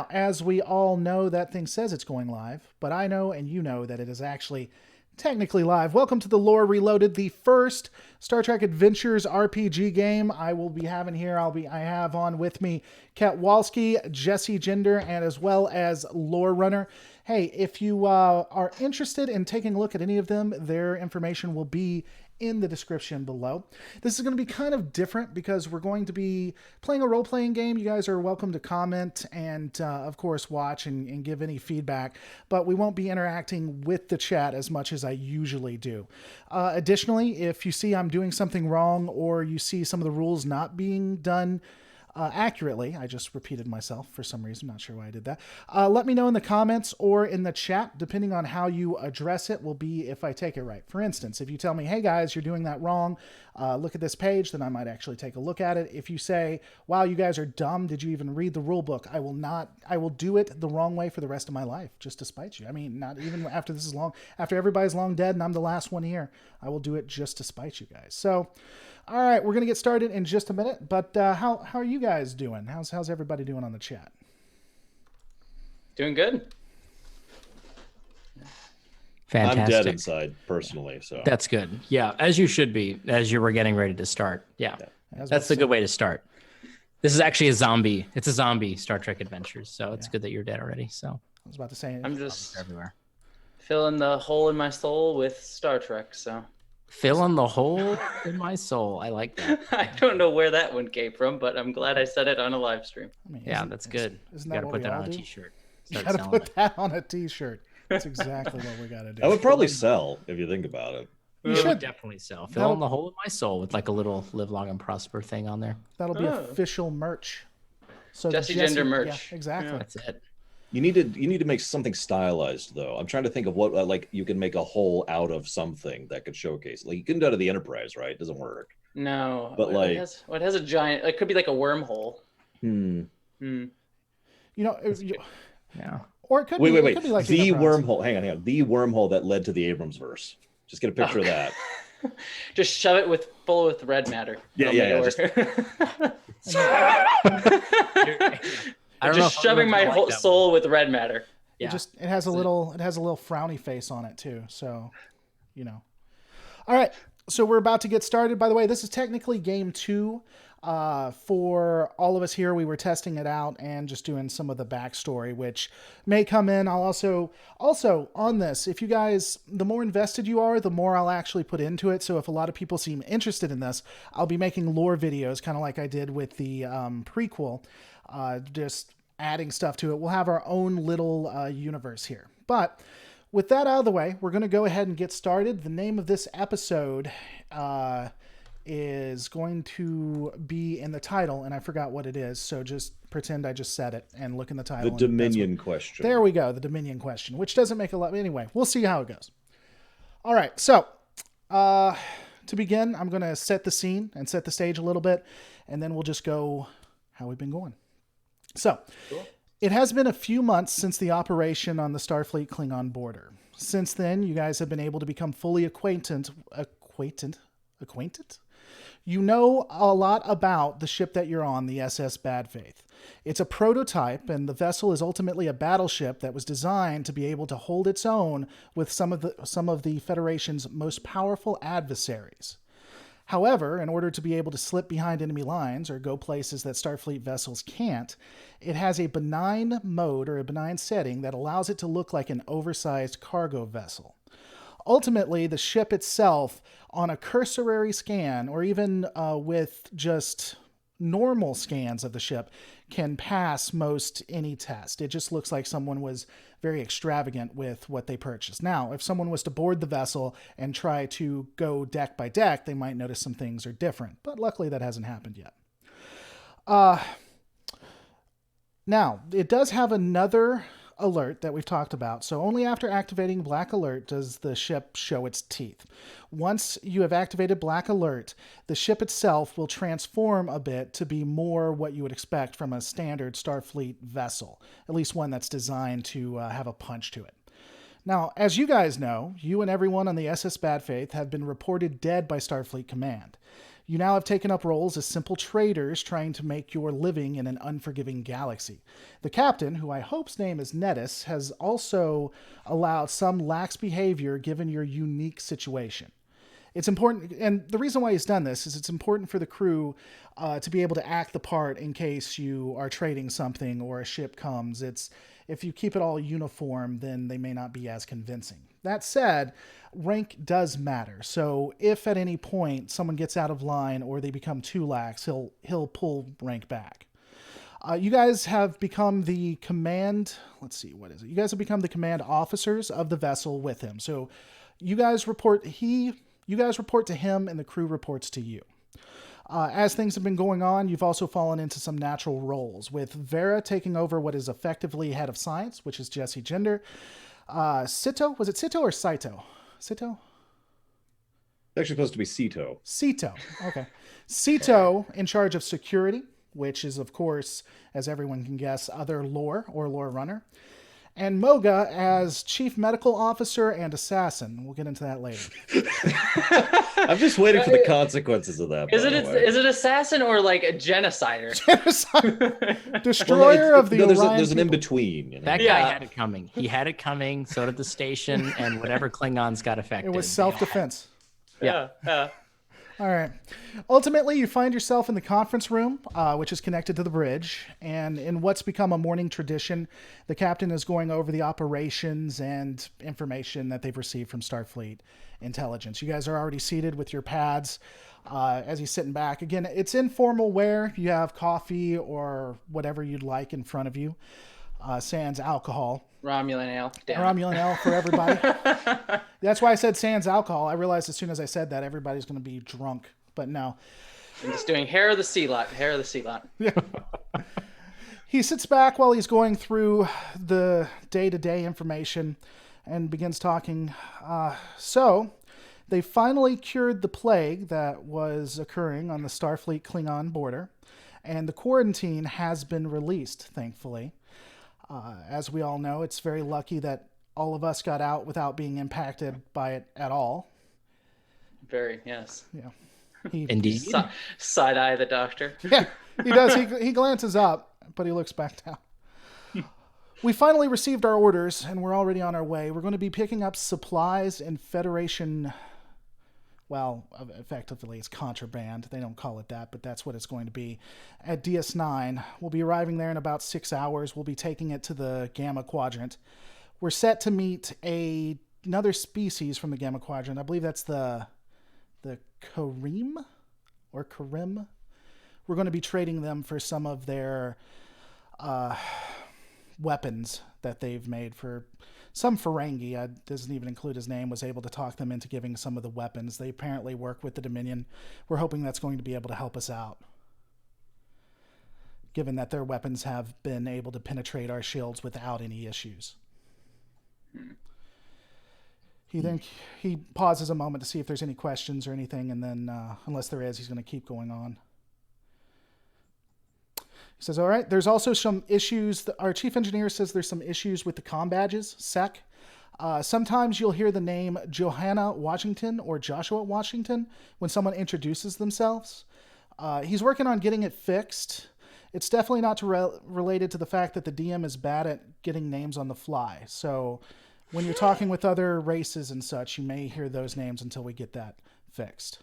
As we all know, that thing says it's going live, but I know and you know that it is actually technically live. Welcome to the Lore Reloaded, the first Star Trek Adventures RPG game I will be having here. I have on with me Ketwolski, Jessie Gender, and as well as Lore Runner. Hey, if you are interested in taking a look at any of them, their information will be in the description below. This is going to be kind of different because we're going to be playing a role-playing game. You guys are welcome to comment and, of course, watch and give any feedback, but we won't be interacting with the chat as much as I usually do. Additionally, if you see I'm doing something wrong or you see some of the rules not being done accurately, I just repeated myself for some reason, not sure why I did that. Let me know in the comments or in the chat, depending on how you address it will be if I take it right. For instance, if you tell me, hey guys, you're doing that wrong, look at this page, then I might actually take a look at it. If you say, wow, you guys are dumb, did you even read the rule book? I will do it the wrong way for the rest of my life, just to spite you. I mean, not even after this is long, after everybody's long dead and I'm the last one here, I will do it just to spite you guys. So, all right, we're going to get started in just a minute, but how are you guys doing? How's everybody doing on the chat? Doing good. Fantastic. I'm dead inside, personally, so. That's good. Yeah, as you should be, as you were getting ready to start. Yeah, that's the good way to start. This is actually a zombie. It's a zombie Star Trek Adventures, so it's good that you're dead already. So I was about to say, I'm just everywhere. filling the hole in my soul with Star Trek, so. Filling the hole in my soul. I like that. I don't know where that one came from, but I'm glad I said it on a live stream. I mean, Yeah, that's good. Isn't You got that to what put we that all on a do? t-shirt. You Start gotta selling put it. that on a t-shirt. That's exactly what we gotta do. That would probably sell if you think about it. You It should. would definitely sell. Filling the hole in my soul with like a little live long and prosper thing on there. That'll be Oh. official merch. So Jessie Gender merch. Yeah, exactly. That's it. You need to make something stylized, though. I'm trying to think of what, like, you can make a hole out of something that could showcase. Like, you couldn't do it out of the Enterprise, right? It doesn't work. No, But, like- it has a giant. It could be like a wormhole. Hmm. You know, Yeah. or it could Wait. It could be like The Enterprise. wormhole. Hang on. The wormhole that led to the Abrams verse. Just get a picture of that. Just shove it full with red matter. Yeah, It'll make yeah, it work. I don't know Just if shoving my everyone's gonna whole like that soul with red matter. Yeah. It has a little frowny face on it too. So, you know. All right. So we're about to get started. By the way, this is technically game 2. For all of us here, we were testing it out and just doing some of the backstory, which may come in. I'll also on this, if you guys, the more invested you are, the more I'll actually put into it. So if a lot of people seem interested in this, I'll be making lore videos, kind of like I did with the prequel, just adding stuff to it. We'll have our own little universe here. But with that out of the way, we're going to go ahead and get started. The name of this episode is going to be in the title, and I forgot what it is, so just pretend I just said it and look in the title. The Dominion question. There we go, the Dominion question, which doesn't make a lot. Anyway, we'll see how it goes. All right, so to begin, I'm going to set the scene and set the stage a little bit, and then we'll just go how we've been going. So, Cool. It has been a few months since the operation on the Starfleet Klingon border. Since then, you guys have been able to become fully acquainted? You know a lot about the ship that you're on, the SS Bad Faith. It's a prototype, and the vessel is ultimately a battleship that was designed to be able to hold its own with some of the Federation's most powerful adversaries. However, in order to be able to slip behind enemy lines or go places that Starfleet vessels can't, it has a benign mode or a benign setting that allows it to look like an oversized cargo vessel. Ultimately, the ship itself, on a cursory scan, or even with just normal scans of the ship, can pass most any test. It just looks like someone was very extravagant with what they purchased. Now, if someone was to board the vessel and try to go deck by deck, they might notice some things are different. But luckily, that hasn't happened yet. Now, it does have another alert that we've talked about. So only after activating Black Alert does the ship show its teeth. Once you have activated Black Alert, the ship itself will transform a bit to be more what you would expect from a standard Starfleet vessel, at least one that's designed to have a punch to it. Now, as you guys know, you and everyone on the SS Bad Faith have been reported dead by Starfleet Command. You now have taken up roles as simple traders trying to make your living in an unforgiving galaxy. The captain, who I hope's name is Nettis, has also allowed some lax behavior given your unique situation. It's important, and the reason why he's done this is it's important for the crew to be able to act the part in case you are trading something or a ship comes. If you keep it all uniform, then they may not be as convincing. That said, rank does matter. So if at any point someone gets out of line or they become too lax, he'll pull rank back. You guys have become the command. Let's see, what is it? You guys have become the command officers of the vessel with him. So you guys report to him, and the crew reports to you. As things have been going on, you've also fallen into some natural roles, with Vera taking over what is effectively head of science, which is Jessie Gender. Sito, was it Sito or Saito? Sito? It's actually supposed to be Cito. Sito, okay. Sito in charge of security, which is, of course, as everyone can guess, other lore or lore runner. And Moga as chief medical officer and assassin. We'll get into that later. I'm just waiting for the consequences of that. Is it assassin or like a genocider? Genocide. Destroyer of the Orion there's an people. in-between. You know? That guy had it coming. He had it coming. So did the station, and whatever Klingons got affected. It was self-defense. Yeah. All right. Ultimately, you find yourself in the conference room, which is connected to the bridge. And in what's become a morning tradition, the captain is going over the operations and information that they've received from Starfleet intelligence. You guys are already seated with your pads as he's sitting back. Again, it's informal wear. You have coffee or whatever you'd like in front of you. Sans alcohol. Romulan ale. Romulan ale for everybody. That's why I said sans alcohol. I realized as soon as I said that everybody's going to be drunk, but no. I'm just doing hair of the sea lot. Yeah. He sits back while he's going through the day-to-day information and begins talking. So, they finally cured the plague that was occurring on the Starfleet Klingon border, and the quarantine has been released, thankfully. As we all know, it's very lucky that all of us got out without being impacted by it at all. Very, yes. Yeah. Indeed. Side eye the doctor. Yeah, he does. He glances up, but he looks back down. We finally received our orders, and we're already on our way. We're going to be picking up supplies in Federation. Well, effectively, it's contraband. They don't call it that, but that's what it's going to be. At DS9, we'll be arriving there in about 6 hours. We'll be taking it to the Gamma Quadrant. We're set to meet another species from the Gamma Quadrant. I believe that's the Karim or Karim. We're going to be trading them for some of their weapons that they've made for some Ferengi. Doesn't even include his name, was able to talk them into giving some of the weapons. They apparently work with the Dominion. We're hoping that's going to be able to help us out, given that their weapons have been able to penetrate our shields without any issues. He pauses a moment to see if there's any questions or anything, and then unless there is, he's going to keep going on. He says, all right, there's also some issues. Our chief engineer says there's some issues with the comm badges, SEC. Sometimes you'll hear the name Johanna Washington or Joshua Washington when someone introduces themselves. He's working on getting it fixed. It's definitely not related to the fact that the DM is bad at getting names on the fly. So when you're talking with other races and such, you may hear those names until we get that fixed.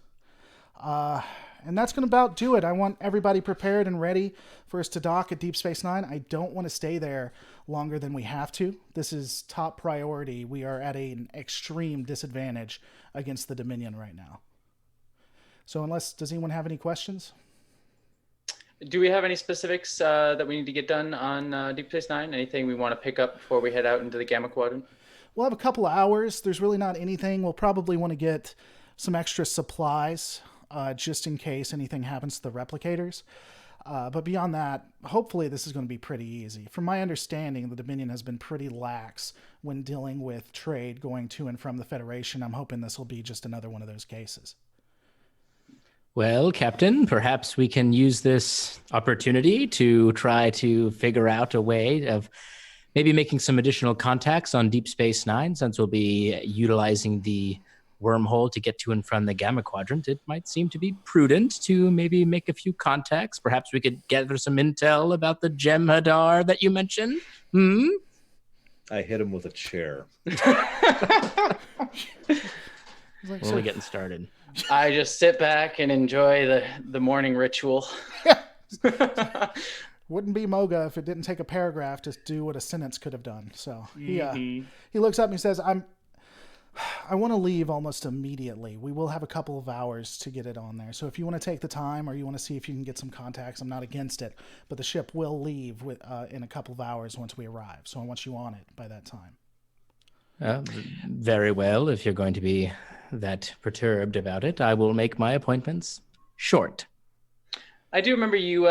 And that's going to about do it. I want everybody prepared and ready for us to dock at Deep Space Nine. I don't want to stay there longer than we have to. This is top priority. We are at an extreme disadvantage against the Dominion right now. So does anyone have any questions? Do we have any specifics that we need to get done on Deep Space Nine? Anything we want to pick up before we head out into the Gamma Quadrant? We'll have a couple of hours. There's really not anything. We'll probably want to get some extra supplies just in case anything happens to the replicators. But beyond that, hopefully this is going to be pretty easy. From my understanding, the Dominion has been pretty lax when dealing with trade going to and from the Federation. I'm hoping this will be just another one of those cases. Well, Captain, perhaps we can use this opportunity to try to figure out a way of maybe making some additional contacts on Deep Space Nine, since we'll be utilizing the wormhole to get to and from the Gamma Quadrant, it might seem to be prudent to maybe make a few contacts. Perhaps we could gather some intel about the Jem'Hadar that you mentioned. I hit him with a chair. We're getting started. I just sit back and enjoy the morning ritual. Wouldn't be Moga if it didn't take a paragraph to do what a sentence could have done. So he looks up and he says, I want to leave almost immediately. We will have a couple of hours to get it on there. So if you want to take the time or you want to see if you can get some contacts, I'm not against it. But the ship will leave in a couple of hours once we arrive. So I want you on it by that time. Very well. If you're going to be that perturbed about it, I will make my appointments short. I do remember you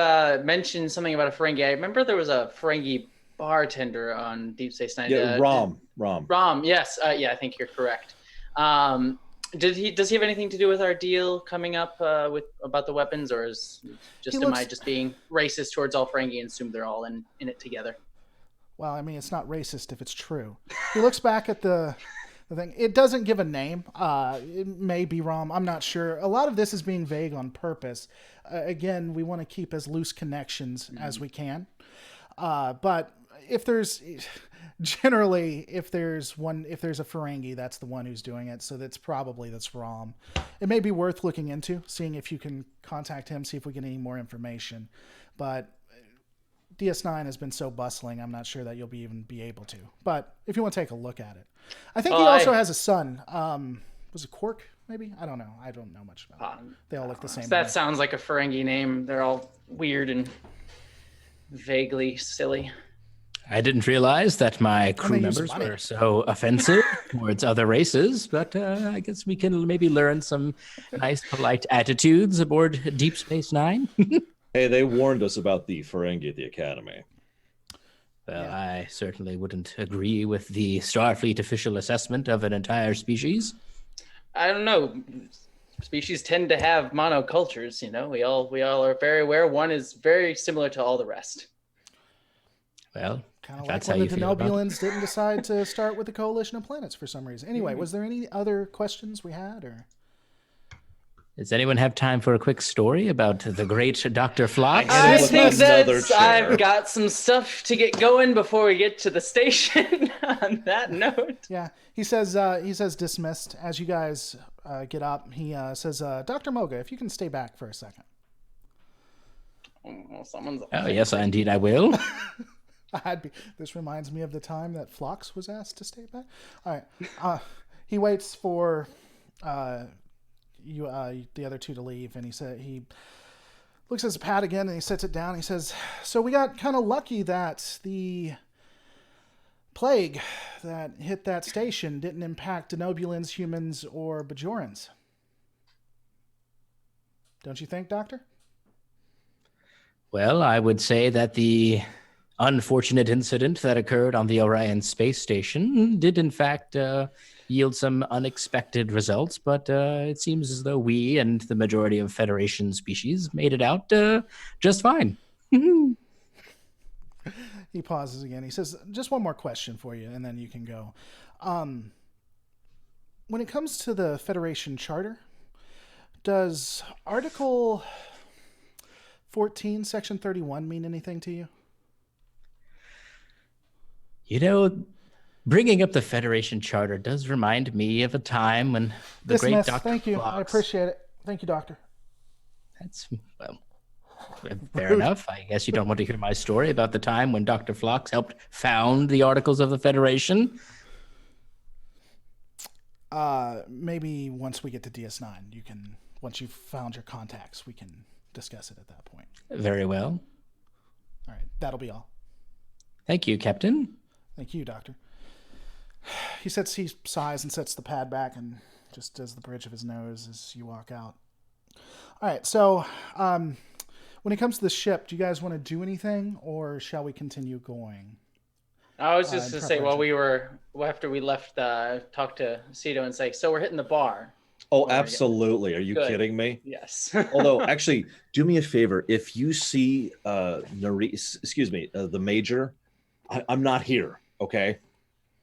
mentioned something about a Ferengi. I remember there was a Ferengi bartender on Deep Space Nine. Yeah, Rom. Yes. Yeah, I think you're correct. Does he have anything to do with our deal coming up about the weapons, or am I just being racist towards all Ferengi and assume they're all in it together? Well, I mean, it's not racist if it's true. He looks back at the thing. It doesn't give a name. It may be Rom. I'm not sure. A lot of this is being vague on purpose. Again, we want to keep as loose connections as we can. But if there's a Ferengi, that's the one who's doing it. So that's Rom. It may be worth looking into, seeing if you can contact him, see if we get any more information. But DS9 has been so bustling, I'm not sure that you'll even be able to. But if you want to take a look at it. I think he also has a son. Was it Quark, maybe? I don't know. I don't know much about it. They all look the same. That sounds like a Ferengi name. They're all weird and vaguely silly. I didn't realize that my crew members were so offensive towards other races, but I guess we can maybe learn some nice, polite attitudes aboard Deep Space Nine. Hey, they warned us about the Ferengi at the Academy. Well, I certainly wouldn't agree with the Starfleet official assessment of an entire species. I don't know. Species tend to have monocultures, you know. We all are very aware one is very similar to all the rest. Well, kind of like when the Denobulans didn't decide to start with the coalition of planets for some reason. Anyway, was there any other questions we had, or does anyone have time for a quick story about the great Dr. Phlox? I think that I've got some stuff to get going before we get to the station. On that note, yeah, he says dismissed. As you guys get up, he says, Dr. Moga, if you can stay back for a second. Well, someone's. Oh yes, indeed I will. This reminds me of the time that Phlox was asked to stay back. All right. He waits for the other two to leave, and he looks at his pad again and he sets it down. He says, so we got kind of lucky that the plague that hit that station didn't impact Denobulans, humans, or Bajorans. Don't you think, Doctor? Well, I would say that the unfortunate incident that occurred on the Orion space station did in fact yield some unexpected results, but it seems as though we and the majority of Federation species made it out just fine. He pauses again. He says, just one more question for you, and then you can go. When it comes to the Federation Charter, does Article 14, Section 31 mean anything to you? You know, bringing up the Federation Charter does remind me of a time when the great Dr. Thank you. I appreciate it. Thank you, Doctor. That's, well, fair enough. I guess you don't want to hear my story about the time when Dr. Phlox helped found the Articles of the Federation. Maybe once we get to DS9, once you've found your contacts, we can discuss it at that point. Very well. All right. That'll be all. Thank you, Captain. Thank you, Doctor. He sighs and sets the pad back and just does the bridge of his nose as you walk out. All right, so when it comes to the ship, do you guys want to do anything, or shall we continue going? I was just to say, after we left, talk to Cito and say, so we're hitting the bar. Oh, absolutely. Are you kidding me? Yes. Although, actually, do me a favor. If you see the Major, I'm not here, okay?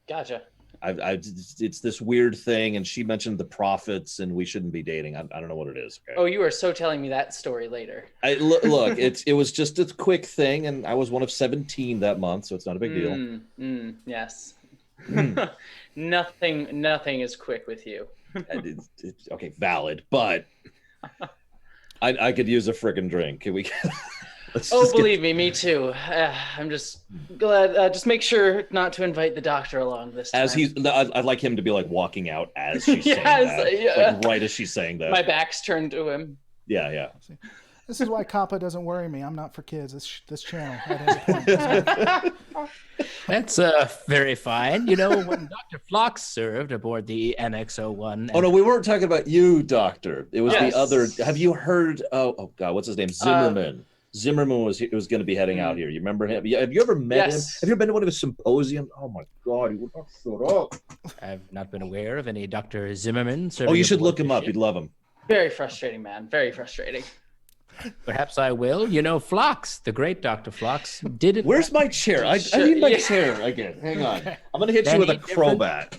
Gotcha. it's this weird thing, and she mentioned the prophets, and we shouldn't be dating. I don't know what it is. Okay? Oh, you are so telling me that story later. Look, it was just a quick thing, and I was one of 17 that month, so it's not a big deal. Yes. Nothing is quick with you. Okay, valid, but I could use a frickin' drink. Can we? Believe me too. I'm just glad. Just make sure not to invite the doctor along this time. I'd like him to be like walking out as she's saying that, like right as she's saying that. My back's turned to him. Yeah. This is why Kappa doesn't worry me. I'm not for kids. This channel. That's very fine. You know, when Dr. Phlox served aboard the NX-01. Oh no, we weren't talking about you, Doctor. It was Yes. the other. Have you heard? Oh God, what's his name? Zimmerman. Zimmerman was going to be heading out here. You remember him? Have you ever met him? Have you ever been to one of his symposiums? Oh my God, he would not shut up. I've not been aware of any Dr. Zimmerman. Oh, you should look him up. You'd love him. Very frustrating, man. Very frustrating. Perhaps I will. You know, Phlox, the great Dr. Phlox, did it. Where's my chair? I need my chair again. Hang on. I'm going to hit you with a crowbat.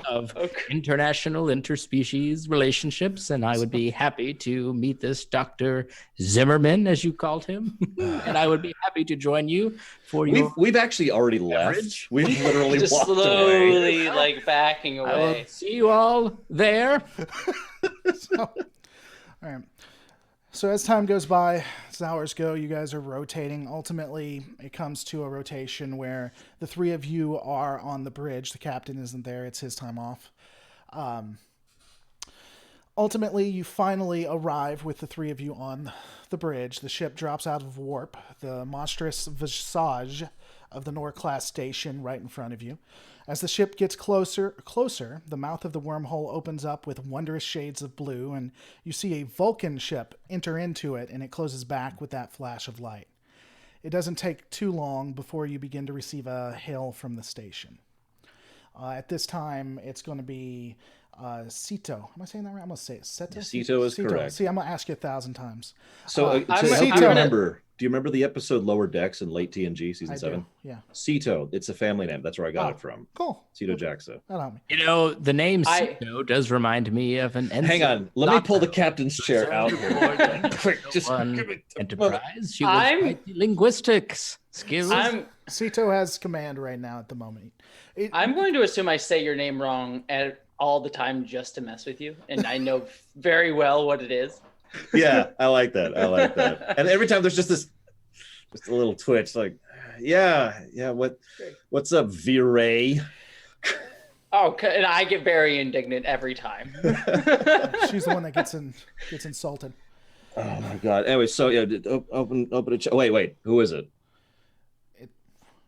Of international interspecies relationships, and I would be happy to meet this Dr. Zimmerman, as you called him, and I would be happy to join you for your. We've actually already left. We've literally just walked slowly away. like backing I away. will see you all there. All right. So as time goes by, as hours go, you guys are rotating. Ultimately, it comes to a rotation where the three of you are on the bridge. The captain isn't there. It's his time off. Ultimately, you finally arrive with the three of you on the bridge. The ship drops out of warp. The monstrous visage of the Nor-class station right in front of you. As the ship gets closer, the mouth of the wormhole opens up with wondrous shades of blue, and you see a Vulcan ship enter into it, and it closes back with that flash of light. It doesn't take too long before you begin to receive a hail from the station. At this time, it's going to be Cito. Am I saying that right? I'm going to say it. Cito is correct. See, I'm going to ask you 1,000 times. So, do you remember the episode Lower Decks in late TNG season 7? Yeah. Cito, it's a family name. That's where I got it from. Cool. Cito Jaxa. That'll help me. You know, the name Cito does remind me of an ensign. Hang on. Let me pull the captain's chair out here. Quick, just give me Enterprise. She was quite the linguistics skills. Cito has command right now at the moment. I'm going to assume I say your name wrong all the time just to mess with you, and I know very well what it is. Yeah, I like that. And every time there's just a little twitch, like, yeah. What's up, V-Ray? Oh, and I get very indignant every time. She's the one that gets insulted. Oh my God. Anyway, so yeah, open a wait. Who is it?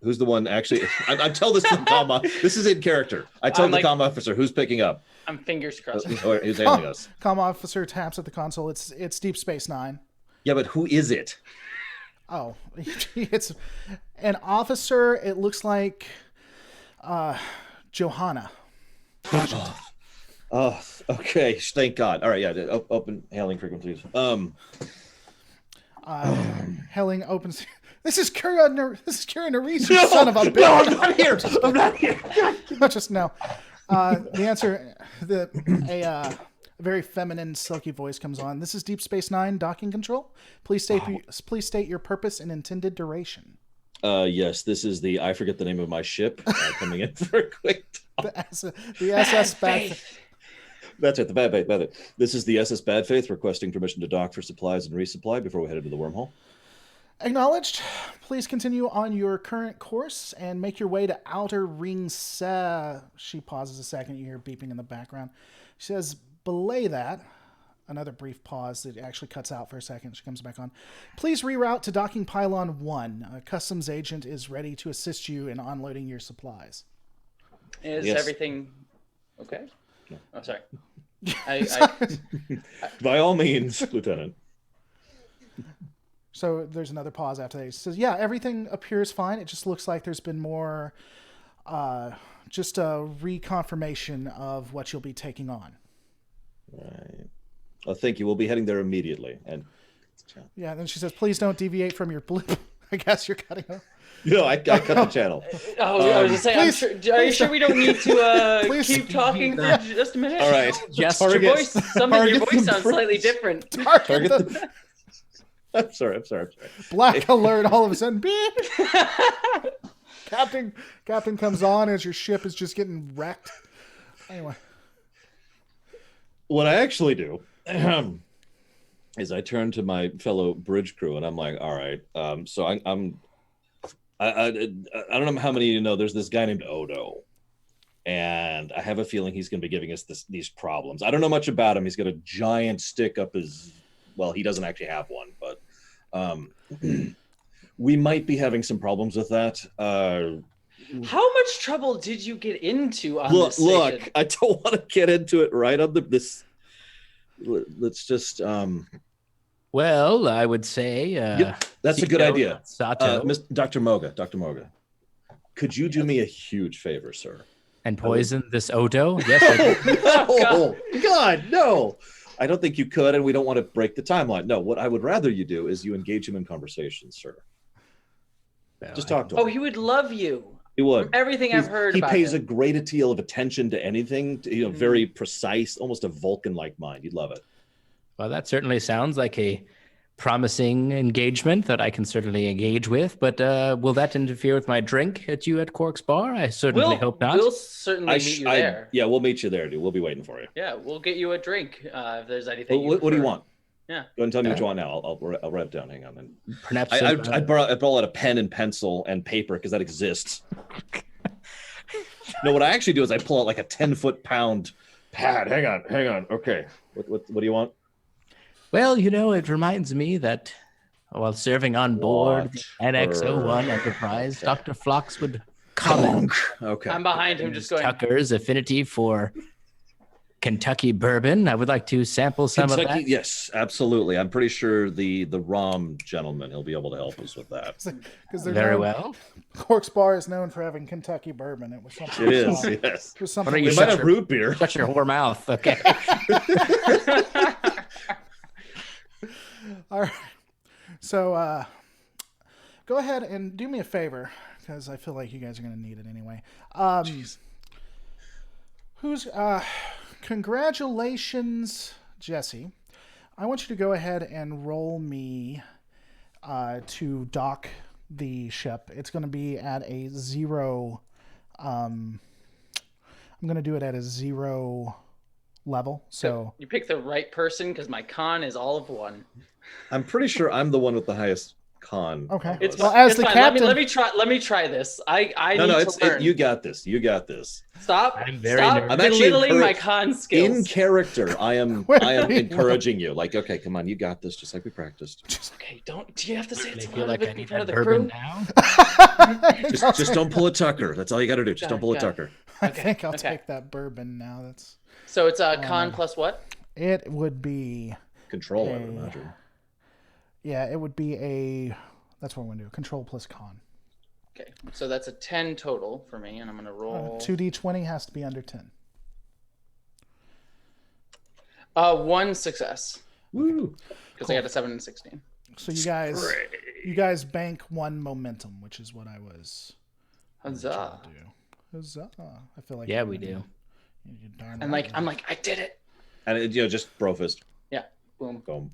Who's the one actually? I tell this to the comm. This is in character. I tell the comm officer who's picking up. I'm fingers crossed. Who's handling us? Comm officer taps at the console. It's Deep Space Nine. Yeah, but who is it? Oh, it's an officer. It looks like Johanna. Oh, okay. Thank God. All right, yeah. Open hailing frequencies. Hailing opens. This is Kira Nerys, you son of a bitch. No, I'm not here. Not just no. The answer, a very feminine, silky voice comes on. This is Deep Space Nine docking control. Please state your purpose and intended duration. Yes, this is I forget the name of my ship coming in for a quick talk. The SS Bad Faith. That's right, the Bad Faith. This is the SS Bad Faith requesting permission to dock for supplies and resupply before we head into the wormhole. Acknowledged. Please continue on your current course and make your way to Outer Ring She pauses a second. You hear beeping in the background. She says, belay that. Another brief pause that actually cuts out for a second. She comes back on. Please reroute to docking pylon 1. A customs agent is ready to assist you in unloading your supplies. Is everything okay? No. Oh, sorry. By all means, Lieutenant. So there's another pause after that. He says, yeah, everything appears fine. It just looks like there's been more, just a reconfirmation of what you'll be taking on. Right. Well, thank you. We'll be heading there immediately. And yeah, then she says, please don't deviate from your blue. I guess you're cutting off. I cut the channel. I was just saying, are you sure we don't need to keep talking for just a minute? All right. Just your voice sounds slightly different. I'm sorry. Black alert! All of a sudden, beep. Captain comes on as your ship is just getting wrecked. Anyway, what I actually do is I turn to my fellow bridge crew and I'm like, all right. So I don't know how many of you know. There's this guy named Odo, and I have a feeling he's going to be giving us these problems. I don't know much about him. He's got a giant stick up his. Well, he doesn't actually have one, but we might be having some problems with that. How much trouble did you get into on this station? Look, I don't want to get into it right on this. Let's just. Well, I would say. That's a good idea. Sato. Dr. Moga, could you do me a huge favor, sir? And poison this Odo? Yes, I do. Oh, God, no. I don't think you could, and we don't want to break the timeline. No, what I would rather you do is you engage him in conversation, sir. Well, just talk to him. Oh, he would love you. He would. From everything I've heard about him. He pays a great deal of attention to anything, very precise, almost a Vulcan-like mind. You'd love it. Well, that certainly sounds like a promising engagement that I can certainly engage with, but will that interfere with my drink at Quark's Bar? I certainly hope not. We'll certainly meet you there. Yeah, we'll meet you there, dude. We'll be waiting for you. Yeah, we'll get you a drink if there's anything. What do you want? Yeah. Go and tell me what you want now. I'll write it down. Hang on. Perhaps I brought out a pen and pencil and paper because that exists. No, what I actually do is I pull out like a 10-foot-pound pad. Hang on. Okay. What do you want? Well, it reminds me that while serving on board the NX-01 Enterprise, Dr. Phlox would comment. Okay. I'm behind him just going. Tucker's affinity for Kentucky bourbon. I would like to sample some of that. Yes, absolutely. I'm pretty sure the ROM gentleman, he'll be able to help us with that. Very well. Quark's Bar is known for having Kentucky bourbon. It was something. It is, yes. It was something. We might have root beer. Shut your whore mouth. Okay. All right. So go ahead and do me a favor, because I feel like you guys are going to need it anyway. Congratulations, Jessie. I want you to go ahead and roll me to dock the ship. It's going to be at a 0. I'm going to do it at a 0 level. So you picked the right person because my con is all of 1. I'm pretty sure I'm the one with the highest con. Okay. It's well, as the fine. captain. Let me try this. I need to learn. You got this. Stop. I'm very Stop nervous. I'm actually belittling my con skills. In character, I am encouraging you. Like, okay, come on, you got this, just like we practiced. Okay, do you have to say it's feel part like of I it in need front of that the bourbon crew? now. just don't pull a Tucker. That's all you got to do. Just don't pull a Tucker. I think I'll take that bourbon now. That's. So it's a con plus what? It would be control. I would imagine. Yeah, it would be a. That's what we're gonna do. Control plus con. Okay, so that's a 10 total for me, and I'm gonna roll. 2d20 has to be under 10. 1 success. Woo! Because I got a 7 and 16. So you guys bank 1 momentum, which is what I was. Huzzah! Huzzah! I feel like. Yeah, we do. I'm like, I did it. And just brofist. Yeah. Boom. Boom.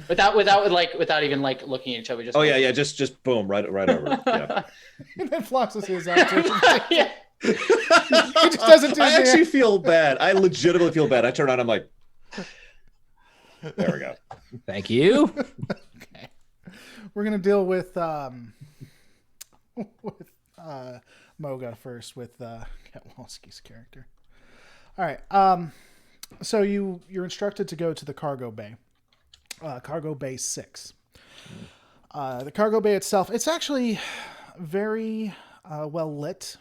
without even looking at each other. Just just boom, right over. Yeah. And then Floxus is out too. Yeah. He just doesn't do I actually feel bad. I legitimately feel bad. I turn on. I'm like, there we go. Thank you. Okay. We're gonna deal with Moga first with Ketwolski's character. All right. So you're instructed to go to the cargo bay. Cargo Bay 6. The cargo bay itself, it's actually very well lit.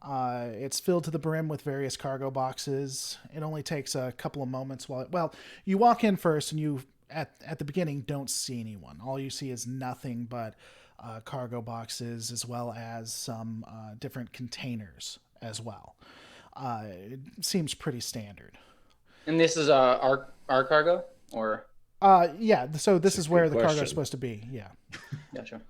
It's filled to the brim with various cargo boxes. It only takes a couple of moments you walk in first and you at the beginning don't see anyone. All you see is nothing but cargo boxes as well as some different containers as well. It seems pretty standard. And this is our cargo, or Yeah. So this is where the cargo question. is supposed to be. Yeah. Gotcha.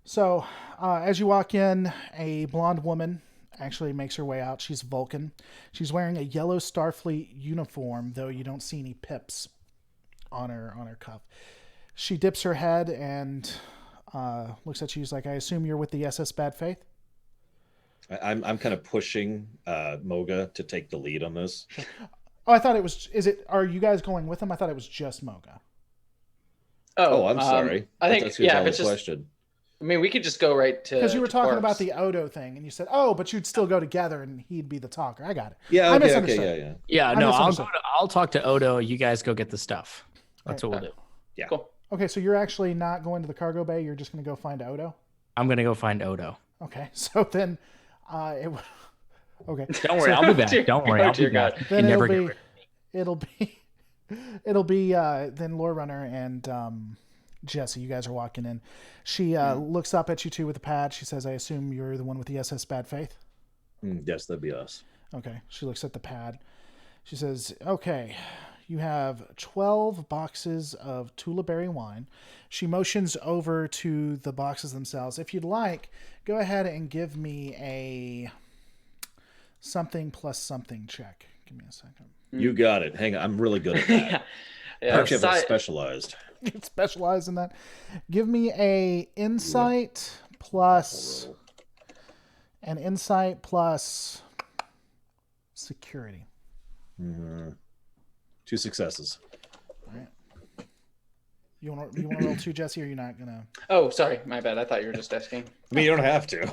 So as you walk in, a blonde woman actually makes her way out. She's Vulcan. She's wearing a yellow Starfleet uniform, though you don't see any pips on her cuff. She dips her head and looks at you. She's like, I assume you're with the SS Bad Faith? I'm kind of pushing Moga to take the lead on this. Oh, I thought it was. Are you guys going with him? I thought it was just Moga. Oh, I'm sorry. I think That's yeah. a If it's just, question. I mean, we could just go right to. Because you were talking Quarks. about the Odo thing, and you said, "Oh, but you'd still go together, and he'd be the talker." I got it. Yeah. I Okay. misunderstood. Yeah. Yeah, I no, misunderstood. I'll talk to Odo. You guys go get the stuff. That's what we'll do. Yeah. Cool. Okay, so you're actually not going to the cargo bay. You're just going to go find Odo. I'm gonna go find Odo. Okay, so then, okay. Don't worry, I'll be back. Don't worry, I'll be back. You Then never get rid of me. it'll be then Lore Runner and Jessie. You guys are walking in. She looks up at you two with a pad. She says, "I assume you're the one with the SS Bad Faith." Yes, that'd be us. Okay. She looks at the pad. She says, "Okay, you have 12 boxes of Tulaberry wine." She motions over to the boxes themselves. If you'd like, go ahead and give me a something plus something check. Give me a second. You got it. Hang on. I'm really good at that. Yeah. I actually have it specialized. Get specialized in that. Give me a insight plus an insight plus security. 2 successes. All right. You want to roll 2, Jesse, or you're not gonna? Oh, sorry, my bad. I thought you were just asking. I mean, you don't have to.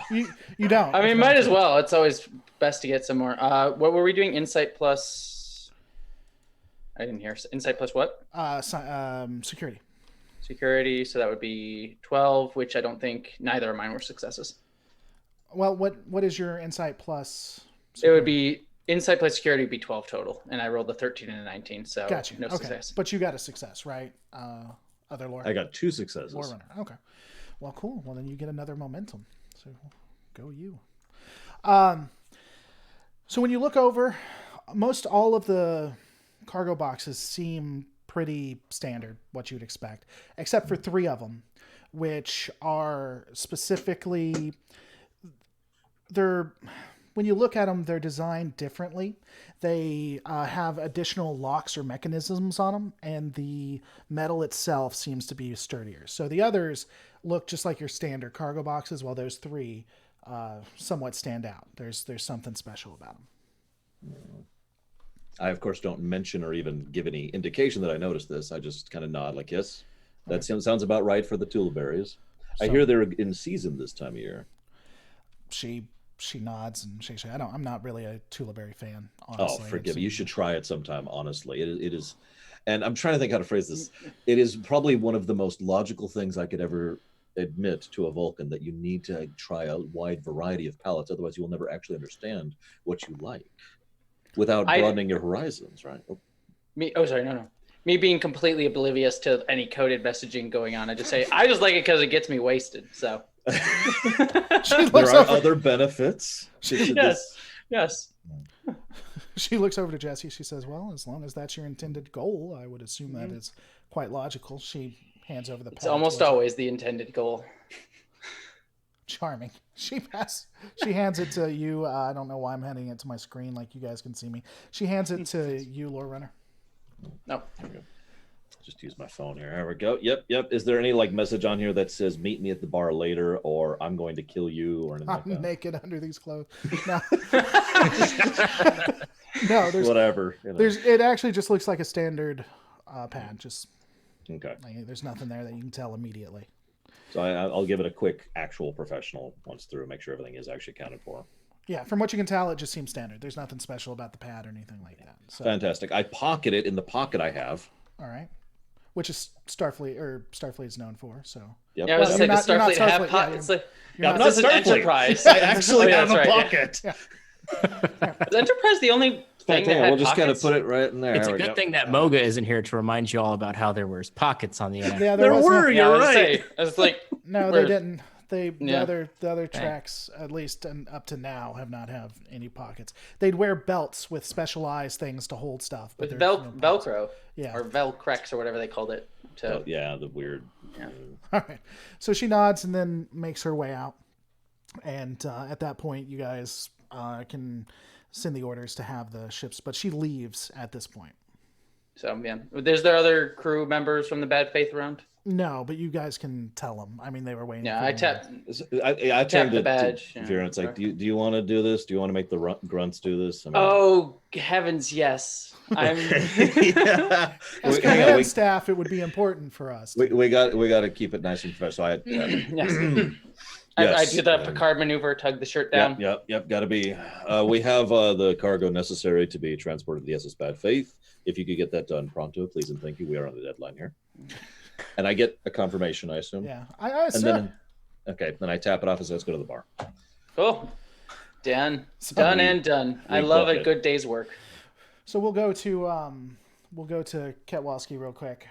You don't. I mean, might as well. It's always best to get some more. What were we doing? Insight plus. I didn't hear. Insight plus what? Security. Security. So that would be 12, which I don't think neither of mine were successes. Well, what is your insight plus? Security? It would be insight plus security would be 12 total, and I rolled a 13 and a 19, so Gotcha. no Okay. success. But you got a success, right? Other lore. I got 2 successes. Lore Runner. Okay. Well, cool. Well, then you get another momentum. So go you. So when you look over, most all of the cargo boxes seem pretty standard, what you'd expect, except for 3 of them, which are specifically when you look at them, they're designed differently. They have additional locks or mechanisms on them, and the metal itself seems to be sturdier. So the others look just like your standard cargo boxes, while those 3 somewhat stand out. There's something special about them. I, of course, don't mention or even give any indication that I noticed this. I just kind of nod like, yes, that sounds about right for the Tulaberries. I hear they're in season this time of year. She nods and shakes her head. I'm not really a Tulaberry fan, honestly. Oh, forgive me. You should try it sometime, honestly. It is, and I'm trying to think how to phrase this. It is probably one of the most logical things I could ever admit to a Vulcan, that you need to try a wide variety of palettes. Otherwise, you will never actually understand what you like without broadening your horizons, right? Me being completely oblivious to any coded messaging going on. I just say, I just like it because it gets me wasted, so. There are other benefits. Yes. She looks over to Jessie. She says, "Well, as long as that's your intended goal, I would assume that is quite logical." She hands over the pad. It's almost always the intended goal. Charming. She hands it to you. I don't know why I'm handing it to my screen like you guys can see me. She hands it to you, Lore Runner. No. There we go. Just use my phone here. There we go. Yep. Is there any message on here that says "meet me at the bar later" or "I'm going to kill you" or anything like that? I'm naked under these clothes. No. No, there's whatever. It actually just looks like a standard pad. Just okay. There's nothing there that you can tell immediately. So I'll give it a quick actual professional once through, make sure everything is actually accounted for. Yeah, from what you can tell, it just seems standard. There's nothing special about the pad or anything like that. So. Fantastic. I pocket it in the pocket I have. All right. Which is Starfleet is known for. So yeah, I was saying Starfleet have pockets. Yeah, this is Enterprise. I actually have a pocket. Yeah. Is Enterprise the only thing that we'll just kind of put it right in there. It's a good thing that Moga isn't here to remind you all about how there was pockets on the end. Yeah, there were. You're right. I was like, no, they didn't. The other tracks, at least up to now, have not have any pockets. They'd wear belts with specialized things to hold stuff. But with Velcro. Yeah. Or Velcrex or whatever they called it. The weird. Yeah. All right. So she nods and then makes her way out. And at that point, you guys can send the orders to have the ships. But she leaves at this point. So, yeah. Is there other crew members from the Bad Faith around? No, but you guys can tell them. I mean, they were waiting. Yeah, I tapped the badge. Vera, it's like, do you want to do this? Do you want to make the grunts do this? I mean, oh heavens, yes! I'm. As command staff, it would be important for us. We got to keep it nice and professional. Yes. I do the Picard maneuver, tug the shirt down. Yep. Got to be. We have the cargo necessary to be transported to the SS Bad Faith. If you could get that done pronto, please and thank you. We are on the deadline here. And I get a confirmation, I assume. Yeah, I assume. Then I tap it off and say, let's go to the bar. Cool. Done. Done. I love a good day's work. So we'll go to Ketwolski real quick.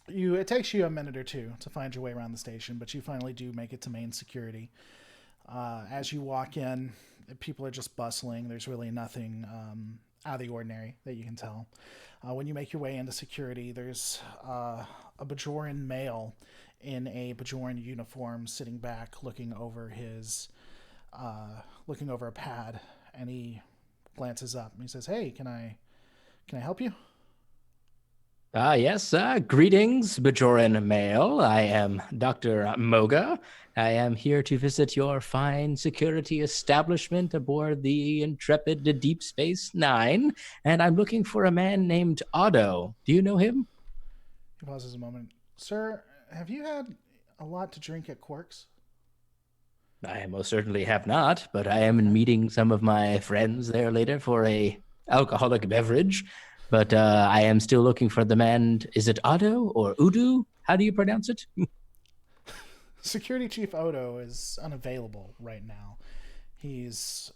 It takes you a minute or two to find your way around the station, but you finally do make it to main security. As you walk in, people are just bustling. There's really nothing out of the ordinary that you can tell. When you make your way into security, there's a Bajoran male in a Bajoran uniform sitting back, looking over a pad, and he glances up and he says, "Hey, can I help you?" Yes, greetings, Bajoran male. I am Dr. Moga. I am here to visit your fine security establishment aboard the intrepid Deep Space Nine, and I'm looking for a man named Otto. Do you know him? He pauses a moment. Sir, have you had a lot to drink at Quark's? I most certainly have not, but I am meeting some of my friends there later for a alcoholic beverage. But I am still looking for the man. Is it Otto or Udo? How do you pronounce it? Security Chief Odo is unavailable right now. He's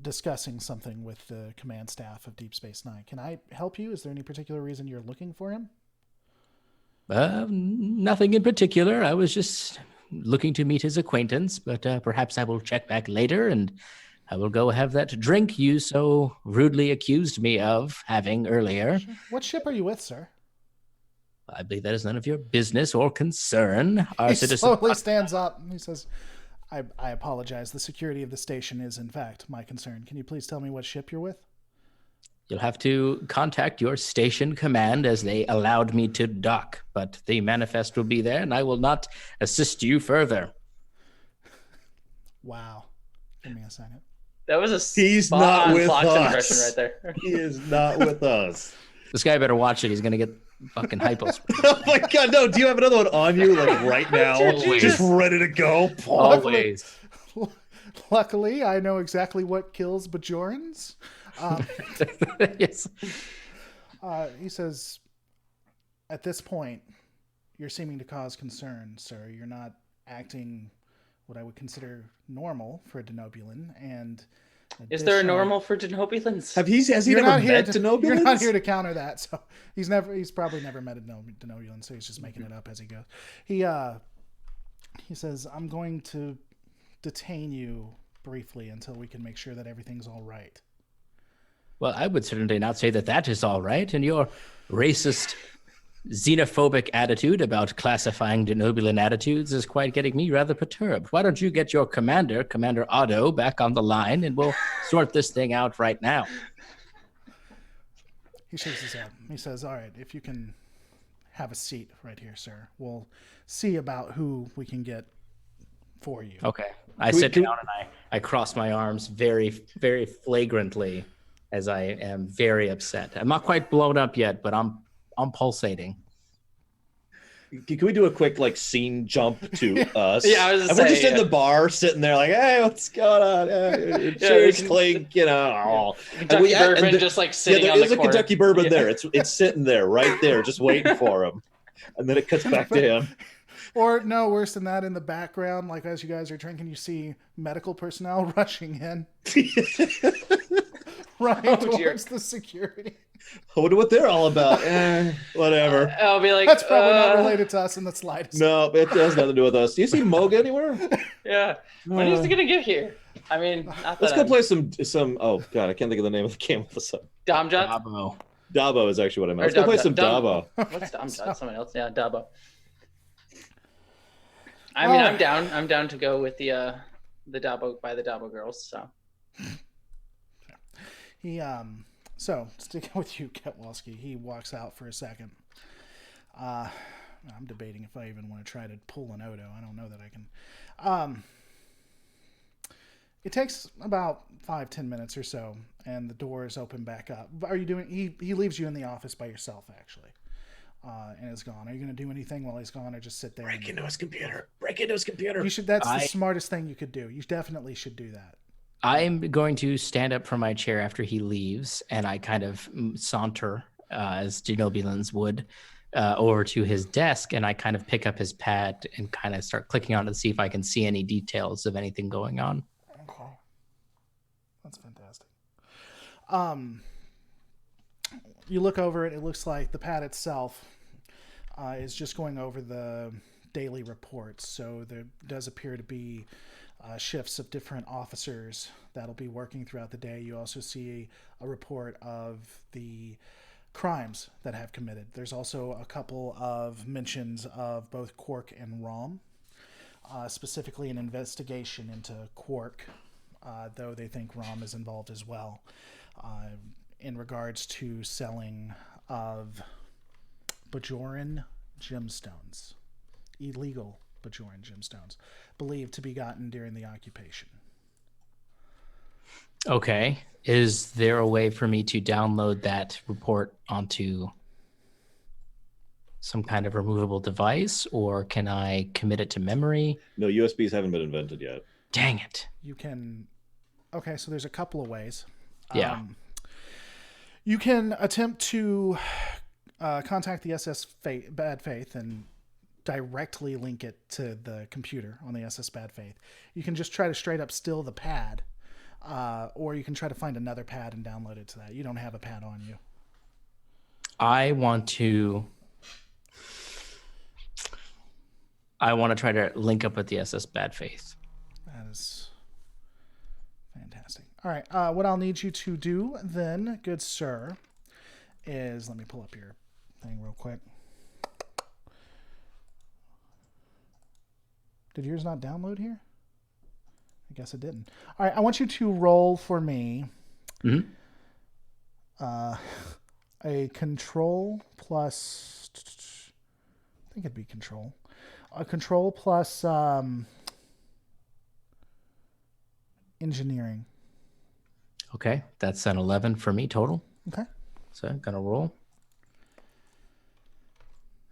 discussing something with the command staff of Deep Space Nine. Can I help you? Is there any particular reason you're looking for him? Nothing in particular. I was just looking to meet his acquaintance, but perhaps I will check back later and I will go have that drink you so rudely accused me of having earlier. What ship are you with, sir? I believe that is none of your business or concern. He slowly stands up and he says, I apologize. The security of the station is, in fact, my concern. Can you please tell me what ship you're with? You'll have to contact your station command as they allowed me to dock, but the manifest will be there and I will not assist you further. Wow. Give me a second. That was a He's not with us. Impression right there. He is not with us. This guy better watch it. He's going to get fucking hypos. Oh my God, no. Do you have another one on you like right now? Always. Just ready to go? Always. Luckily, I know exactly what kills Bajorans. Yes. He says, at this point, you're seeming to cause concern, sir. You're not acting what I would consider normal for a Denobulan, and is there a normal for Denobulans? Has he never met Denobulans? You're not here to counter that, so he's probably never met a Denobulan, so he's just making it up as he goes. He says, I'm going to detain you briefly until we can make sure that everything's all right. Well, I would certainly not say that is all right, and your racist, xenophobic attitude about classifying Denobulan attitudes is quite getting me rather perturbed. Why don't you get your Commander Otto, back on the line, and we'll sort this thing out right now. He shakes his head. He says, all right, if you can have a seat right here, sir, we'll see about who we can get for you. Okay. I sit down and I cross my arms very, very flagrantly as I am very upset. I'm not quite blown up yet, but I'm pulsating. Can we do a quick scene jump to us? Yeah, I was we're just in the bar sitting there like, hey, what's going on? Cheers, clink, Kentucky bourbon just sitting on the corner. There's a Kentucky bourbon there. It's sitting there, right there, just waiting for him. And then it cuts back to him. Or no, worse than that, in the background, as you guys are drinking, you see medical personnel rushing in Right, towards the security. I wonder what they're all about. Whatever. I'll be like, that's probably not related to us in the slightest. No, it has nothing to do with us. Do you see Moga anywhere? Yeah. When is he gonna get here? I mean, let's go play some. Oh God, I can't think of the name of the game. Dabo. Dabo is actually what I meant. Let's go play some Dabo. What's Dabo? Someone else? Yeah, Dabo. I mean, I'm down. I'm down to go with the Dabo by the Dabo girls. So. So sticking with you, Ketwolski, he walks out for a second. I'm debating if I even want to try to pull an Odo. I don't know that I can. It takes about 5-10 minutes or so, and the doors open back up. Are you doing? He leaves you in the office by yourself, actually, and is gone. Are you going to do anything while he's gone, or just sit there? Break into his computer. You should. That's the smartest thing you could do. You definitely should do that. I'm going to stand up from my chair after he leaves, and I kind of saunter, as Genobulans would, over to his desk, and I kind of pick up his pad and kind of start clicking on it to see if I can see any details of anything going on. Okay. That's fantastic. You look over it. It looks like the pad itself is just going over the daily reports. So there does appear to be shifts of different officers that'll be working throughout the day. You also see a report of the crimes that have committed. There's also a couple of mentions of both Quark and Rom, specifically an investigation into Quark, though they think Rom is involved as well, in regards to selling of Bajoran gemstones, illegal Bajoran gemstones, believed to be gotten during the occupation. Okay. Is there a way for me to download that report onto some kind of removable device, or can I commit it to memory? No, USBs haven't been invented yet. Dang it. You can... Okay, so there's a couple of ways. Yeah. You can attempt to contact the SS Bad Faith and directly link it to the computer on the SS Bad Faith. You can just try to straight up steal the pad, or you can try to find another pad and download it to that. You don't have a pad on you. I want to try to link up with the SS Bad Faith. That is fantastic. All right. What I'll need you to do then, good sir, is let me pull up your thing real quick. Did yours not download here? I guess it didn't. All right. I want you to roll for me a control plus... I think it'd be control. A control plus engineering. Okay. That's an 11 for me total. Okay. So I'm going to roll.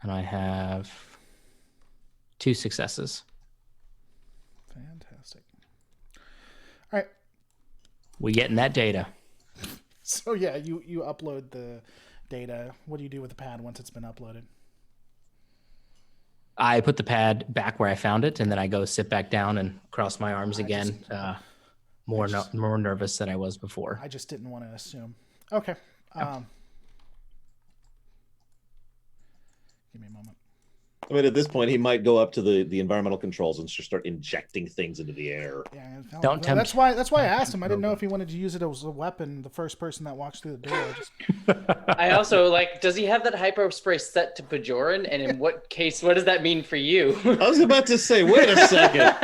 And I have 2 successes. Fantastic. All right. We getting that data. So yeah, you upload the data. What do you do with the pad once it's been uploaded? I put the pad back where I found it, and then I go sit back down and cross my arms again. More nervous than I was before. I just didn't want to assume. Okay. Give me a moment. I mean, at this point, he might go up to the environmental controls and just start injecting things into the air. Yeah, don't tempt. That's why I asked him. I didn't know if he wanted to use it as a weapon. The first person that walks through the door. I also does he have that hyper spray set to Bajoran? And in what case, what does that mean for you? I was about to say, wait a second.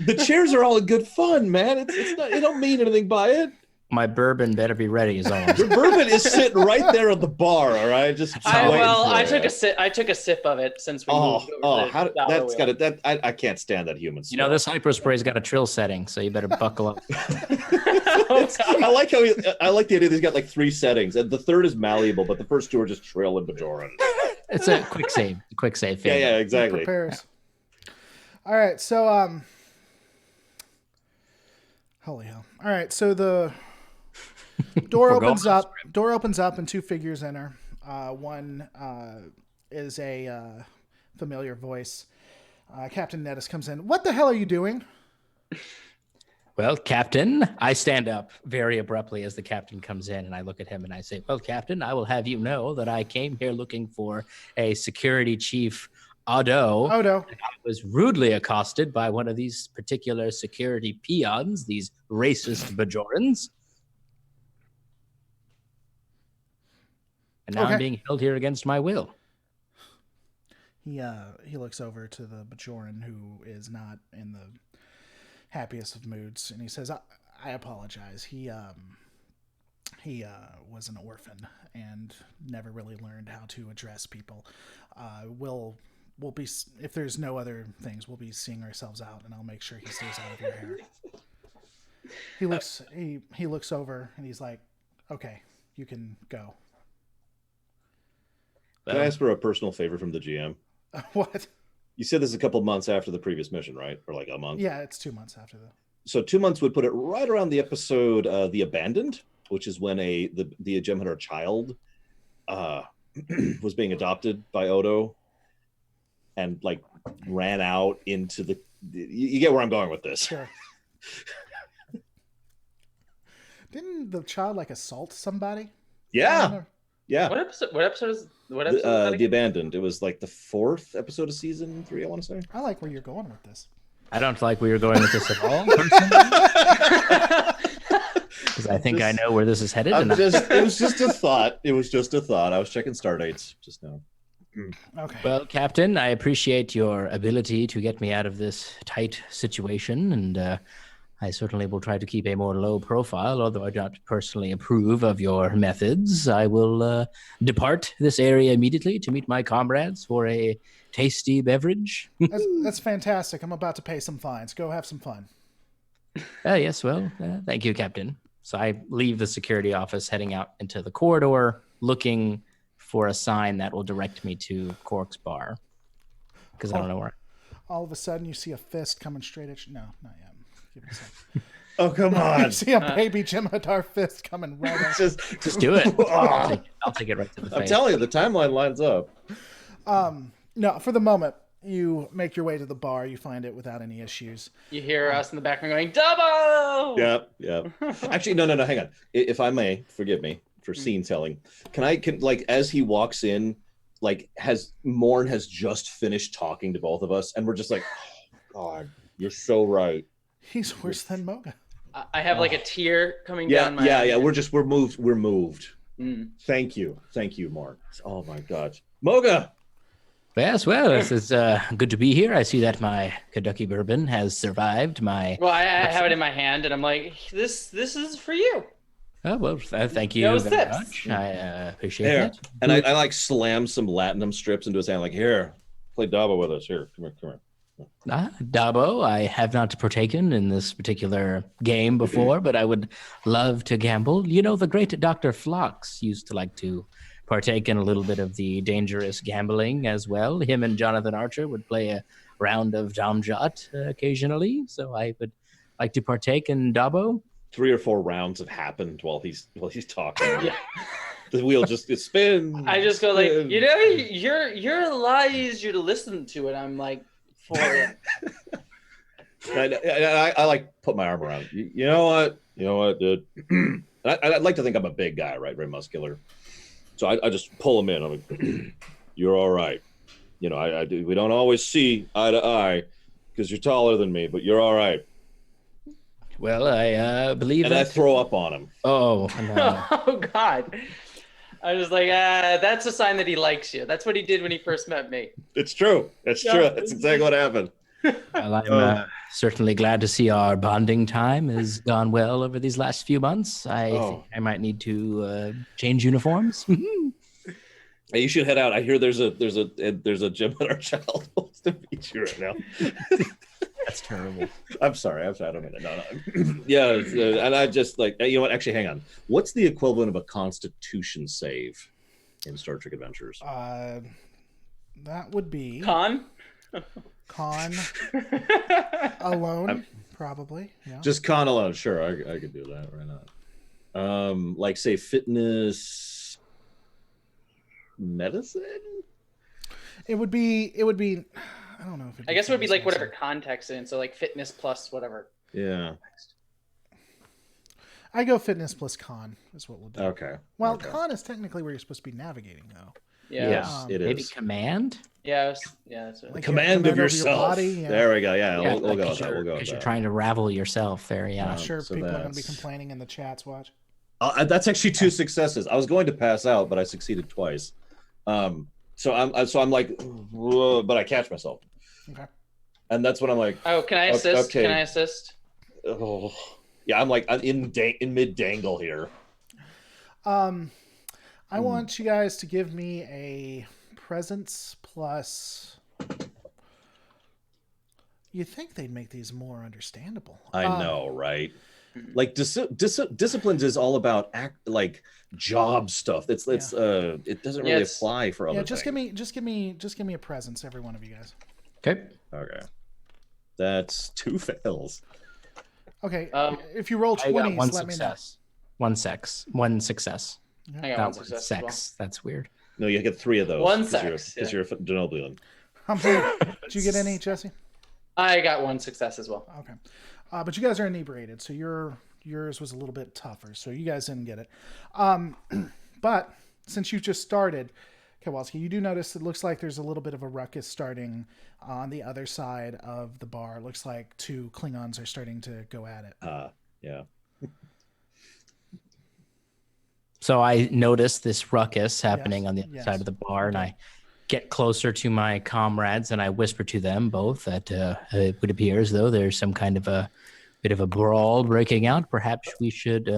The chairs are all in good fun, man. It's not. It don't mean anything by it. My bourbon better be ready, is all. Your bourbon is sitting right there at the bar. All right, just I took a sip. I took a sip of it since we moved over I can't stand that human smell. You know, this hyper spray's got a trill setting, so you better buckle up. I like the idea that he's got like 3 settings, and the third is malleable, but the first 2 are just trill and Bajoran. It's a quick save. Yeah, exactly. Prepares. All right, so holy hell! All right, so the door opens up. Door opens up, and 2 figures enter. One is a familiar voice. Captain Nettis comes in. What the hell are you doing? Well, Captain, I stand up very abruptly as the captain comes in, and I look at him and I say, well, Captain, I will have you know that I came here looking for a security chief, Odo. Odo. I was rudely accosted by one of these particular security peons, these racist Bajorans. And now I'm being held here against my will. He looks over to the Bajoran, who is not in the happiest of moods, and he says, I apologize. He was an orphan and never really learned how to address people. We'll be, if there's no other things, we'll be seeing ourselves out, and I'll make sure he stays out of your hair. He looks over and he's like, okay, you can go. Can I ask for a personal favor from the GM? What? You said this a couple months after the previous mission, right? Or like a month? Yeah, it's 2 months after that. So 2 months would put it right around the episode The Abandoned, which is when the Gem Hunter child was being adopted by Odo and like ran out into the... You get where I'm going with this. Sure. Didn't the child like assault somebody? Yeah. Yeah. What episode is that The Abandoned. It was like the 4th episode of season 3, I want to say. I like where you're going with this. I don't like where you're going with this at all, because I think I know where this is headed. It was just a thought. It was just a thought. I was checking star dates just now. Okay. Well, Captain, I appreciate your ability to get me out of this tight situation, and I certainly will try to keep a more low profile, although I don't personally approve of your methods. I will depart this area immediately to meet my comrades for a tasty beverage. That's fantastic. I'm about to pay some fines. Go have some fun. Yes, well, thank you, Captain. So I leave the security office, heading out into the corridor, looking for a sign that will direct me to Cork's bar, because I don't know where. All of a sudden, you see a fist coming straight at you. No, not yet. Give it a second. Oh, come on. You see a baby Jem'Hadar fist coming right at you. Just do it. I'll take it right to the face. I'm telling you, the timeline lines up. No, for the moment, you make your way to the bar. You find it without any issues. You hear us in the background going, Dubbo! Yep. Actually, no, hang on. If I may, forgive me for scene telling. Can like, as he walks in, like, Morn has just finished talking to both of us, and we're just like, oh, God, you're so right. He's worse than Moga. I have like a tear coming down my eye. We're moved. We're moved. Mm. Thank you, Mark. Oh my God, Moga. Yes, well, this is good to be here. I see that my Kentucky bourbon has survived my... Well, I have it in my hand, and I'm like, this is for you. Oh, well, thank you very much. I appreciate that. And I like slam some Latinum strips into his hand, like, here, play Dabo with us. Here, come here. Dabo, I have not partaken in this particular game before, but I would love to gamble. You know, the great Dr. Phlox used to like to partake in a little bit of the dangerous gambling as well. Him and Jonathan Archer would play a round of Damjat occasionally, so I would like to partake in Dabo. 3 or 4 rounds have happened while he's talking. Yeah. The wheel just spins. I just go like, you know, your lie is you to listen to it. I'm like, for it. I like put my arm around. You know what, dude. I'd like to think I'm a big guy, right? Very muscular. So I just pull him in. I'm like, you're all right. You know, I do. We don't always see eye to eye because you're taller than me, but you're all right. Well, I believe and that. I throw up on him. Oh, no. Oh God. I was like, that's a sign that he likes you. That's what he did when he first met me. It's true. That's true. That's exactly what happened. Well, I'm certainly glad to see our bonding time has gone well over these last few months. I think I might need to change uniforms. Hey, you should head out. I hear there's a gym at our child wants to meet you right now. That's terrible. I'm sorry. I don't mean it. No. Yeah, and I just like, you know what? Actually, hang on. What's the equivalent of a Constitution save in Star Trek Adventures? That would be Con alone, probably. Yeah. Just con alone. Sure, I could do that. Why not? Like say fitness, medicine. It would be. I don't know if I guess it would be like whatever context in. So like fitness plus whatever. Yeah. I go fitness plus con is what we'll do. Okay. Well, okay. con is technically where you're supposed to be navigating, though. Yeah. Yes, it Maybe is. command. Yeah. That's it. Like Command of over your yourself. body, yeah. There we go. Yeah, Yeah, we'll go like, with that. We'll go with Because you're that. trying to ravel yourself there. Yeah. I'm sure so people are going to be that's- complaining in the chats. Watch. That's actually 2 successes. I was going to pass out, but I succeeded twice. So I'm like, whoa, but I catch myself. Okay. And that's when I'm like, Oh, can I assist? Okay. Can I assist? oh, yeah, I'm like in mid dangle here. I want you guys to give me a presence plus. You'd think they'd make these more understandable. I know, right? Like disciplines is all about like job stuff. It doesn't really apply for other Yeah, things. just give me a presence, every one of you guys. Okay. Okay. That's 2 fails. Okay, if you roll I got 20s, one let me know. success. One success. I got Not one success. as well. sex. That's weird. No, you get 3 of those. One because sex, you're a Denobulan. Did you get any, Jesse? I got one success as well. Okay, but you guys are inebriated, so yours was a little bit tougher, so you guys didn't get it. But since you just started, Ketwolski, you do notice it looks like there's a little bit of a ruckus starting on the other side of the bar. It looks like 2 Klingons are starting to go at it. Yeah. So I noticed this ruckus happening Yes, on the other yes. side of the bar, and I get closer to my comrades, and I whisper to them both that it would appear as though there's some kind of a bit of a brawl breaking out. Perhaps we should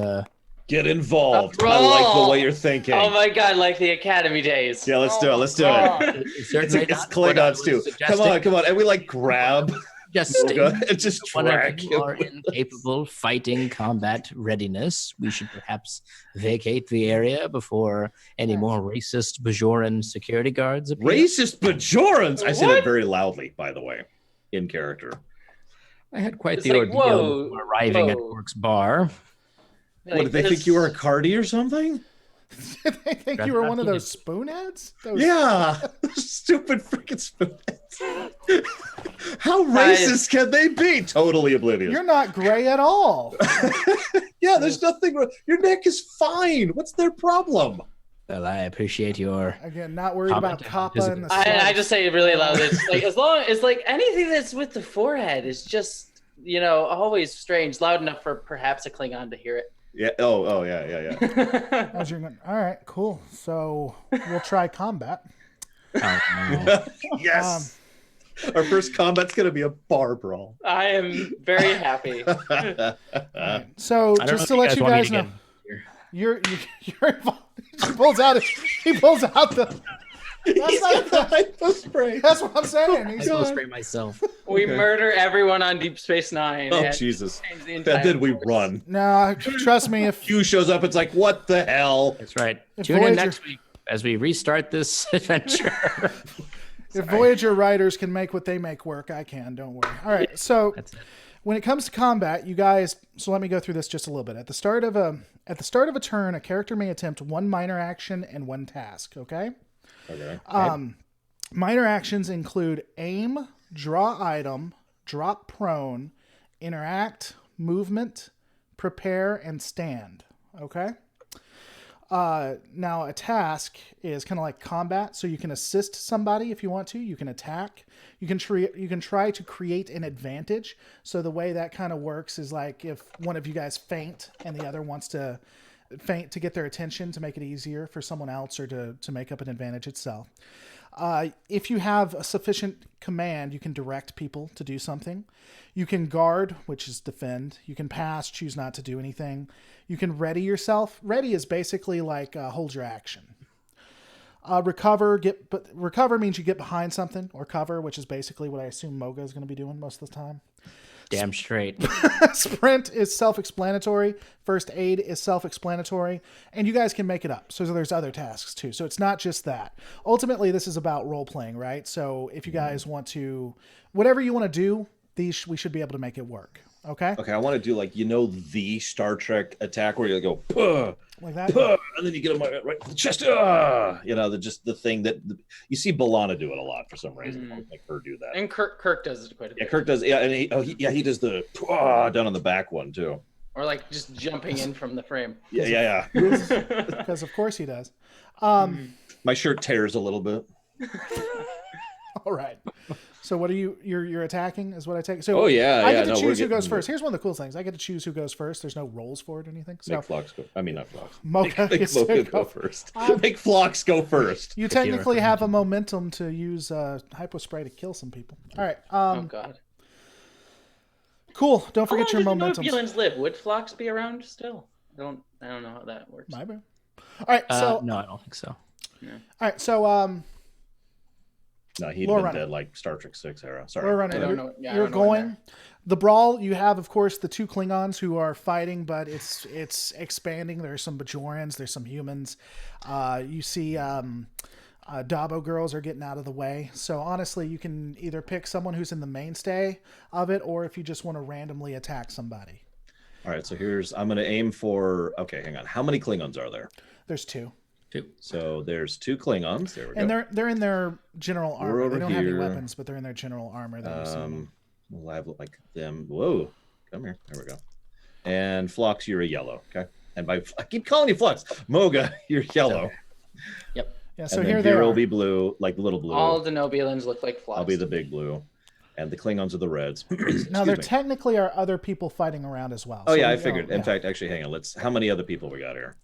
Get involved. A I like the brawl. way you're thinking. Oh my god, like the academy days. Yeah, let's do it. Let's do it. certainly It's not what I Klingons was too. suggesting. Come on. And we like grab Just and just one of drag you are him. incapable fighting combat readiness. We should perhaps vacate the area before any more racist Bajoran security guards appear. Racist Bajorans. I say What? that very loudly, by the way, in character. I had quite It's the like, ordeal whoa, before arriving at whoa. Orc's bar. Like, What, did they think you were a Cardi or something? They think you were one of those spoonheads? Yeah. Stupid freaking spoonheads. How racist can they be? Totally oblivious. You're not gray at all. Yeah, there's nothing wrong. Your neck is fine. What's their problem? Well, I appreciate your Again, not worried about Comment. Kappa and the I just say it really loud. It's like as long as like anything that's with the forehead is just always strange, loud enough for perhaps a Klingon to hear it. Yeah. Oh, yeah. All right, cool. So we'll try combat. Yes. Our first combat's gonna be a bar brawl. I am very happy. So I don't just know to if let you want me guys to know, get- you're involved. He pulls out the. Spray. That's what I'm saying. I He's will going, spray myself. We Okay. murder everyone on Deep Space Nine. Oh and Jesus! change the And entire then we course. run. no, trust me. If Q shows up. It's like, what the hell? That's right. If Tune in Voyager- next week as we restart this adventure. if Voyager writers can make what they make work, I can. Don't worry. All right. So That's it. when it comes to combat, you guys. So let me go through this just a little bit. At the start of a turn, a character may attempt 1 minor action and 1 task. Okay. Okay. Minor actions include aim, draw item, drop prone, interact, movement, prepare, and stand. Okay? Now, a task is kind of like combat, so you can assist somebody if you want to. You can attack. You can try to create an advantage. So the way that kind of works is like if one of you guys faint and the other wants to faint to get their attention to make it easier for someone else or to make up an advantage itself. If you have a sufficient command, you can direct people to do something. You can guard, which is defend. You can pass, choose not to do anything. You can ready yourself. Ready is basically like hold your action. Recover means you get behind something, or cover, which is basically what I assume Moga is going to be doing most of the time. Damn straight. Sprint is self-explanatory. First aid is self-explanatory. And you guys can make it up. So there's other tasks too. So it's not just that. Ultimately, this is about role-playing, right? So if you guys want to, whatever you want to do, we should be able to make it work. Okay? Okay, I want to do like the Star Trek attack where you go, "Puh, Like that? puh," and then you get them right in the chest. The thing that you see B'Elanna do it a lot for some reason. I don't make her do that. And Kirk does it quite a bit. Yeah, Kirk does. Yeah, and he does the "Puh" down on the back one too. Or like just jumping in from the frame. Yeah. Because of course he does. My shirt tears a little bit. All right. So what are you're attacking is what I take. So I get to choose who goes first. Here's one of the cool things. I get to choose who goes first. There's no rolls for it or anything. So Make Phlox go. I mean, not Phlox. Mocha Make Mocha go first. Make Phlox go first. You technically have a momentum to use hypo spray to kill some people. All right. Oh God. Cool. Don't forget your momentum. Nobulans live. Would Phlox be around still? I don't know how that works. My bad. All right. So no, I don't think so. Yeah. All right. So no, he'd been dead like Star Trek 6 era. Sorry. You're going. The brawl, you have, of course, the two Klingons who are fighting, but it's expanding. There's some Bajorans. There's some humans. You see Dabo girls are getting out of the way. So honestly, you can either pick someone who's in the mainstay of it, or if you just want to randomly attack somebody. All right. So I'm going to aim for, okay, hang on. How many Klingons are there? There's two. So there's two Klingons. There we go. And they're in their general armor. They don't have any weapons, but they're in their general armor. We'll have like them. Whoa, come here. There we go. And Phlox, you're a yellow. Okay. And I keep calling you Phlox. Moga, you're yellow. Yep. Yeah. So and here they will be blue, like the little blue. All the Nobulans look like Phlox. I'll be the big blue, and the Klingons are the reds. Now there technically are other people fighting around as well. Oh yeah, I figured. In fact, actually, hang on. How many other people we got here?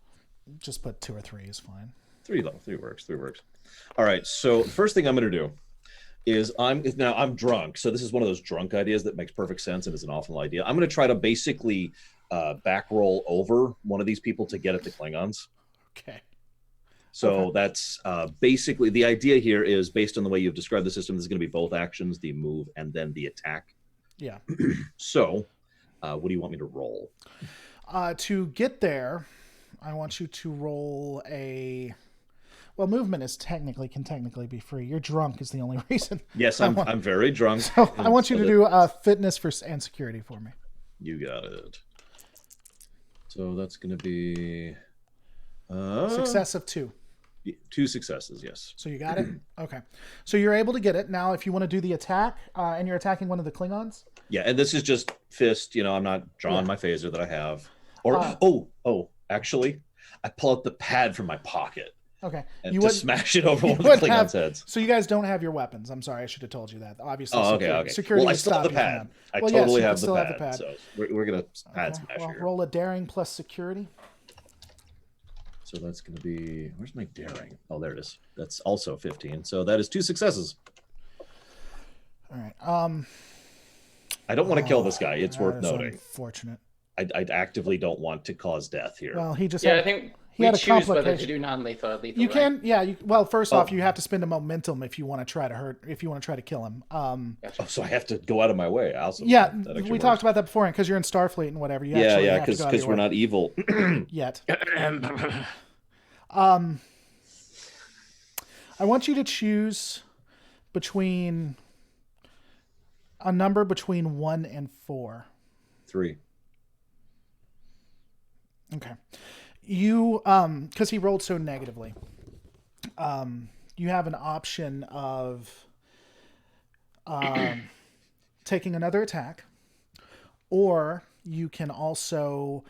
Just put 2 or 3 is fine. 3 works. All right. So first thing I'm going to do is I'm drunk. So this is one of those drunk ideas that makes perfect sense and is an awful idea. I'm going to try to basically back roll over one of these people to get at the Klingons. Okay. So that's basically the idea here is based on the way you've described the system. This is going to be both actions, the move and then the attack. Yeah. So what do you want me to roll? To get there, I want you to roll a... Well, movement can technically be free. You're drunk is the only reason. Yes, I'm very drunk. So I want you to do fitness and security for me. You got it. So that's going to be... Success of 2. 2 successes, yes. So you got it? Okay. So you're able to get it. Now, if you want to do the attack, and you're attacking one of the Klingons? Yeah, and this is just fist. I'm not drawing my phaser that I have. Or, actually, I pull out the pad from my pocket. Okay. And to smash it over one of the Klingons' heads. So you guys don't have your weapons. I'm sorry, I should have told you that. Obviously, okay. Security well, I still have the pad. I totally have the pad. So we're going to pad smash here. Roll a daring plus security. So that's going to be... Where's my daring? Oh, there it is. That's also 15. So that is 2 successes. All right. I don't want to kill this guy. It's worth noting. Unfortunate. I actively don't want to cause death here. Well, he just I think we choose whether to do non-lethal or lethal. You can, well, first off, you have to spend a momentum if you want to try to kill him. So I have to go out of my way. Awesome. Yeah, we talked about that beforehand because you're in Starfleet and whatever. Because we're not evil yet. I want you to choose between a number between 1 and 4. 3. Okay. You, because he rolled so negatively, you have an option of taking another attack, or you can also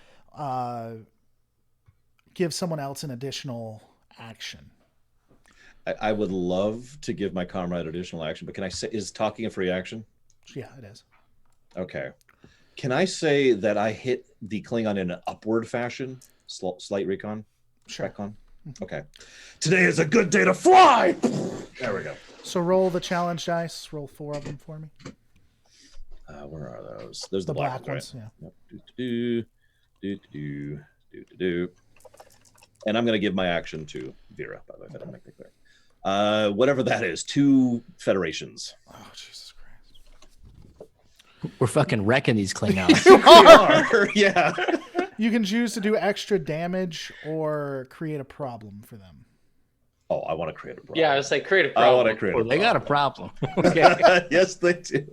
give someone else an additional action. I would love to give my comrade additional action, but can I say, is talking a free action? Yeah, it is. Okay. Can I say that I hit the Klingon in an upward fashion? Slight recon? Sure. Recon? Okay. Today is a good day to fly! There we go. So roll the challenge dice. Roll 4 of them for me. Where are those? There's the black ones, right? Yeah. And I'm going to give my action to Vera, by the way, if I don't make that clear. Whatever that is, 2 federations. Oh, Jesus Christ. We're fucking wrecking these Klingons. We are, yeah. You can choose to do extra damage or create a problem for them. Oh, I want to create a problem. Yeah, I was like, create a problem. I want to create a problem. They got a problem. Okay. Yes, they do.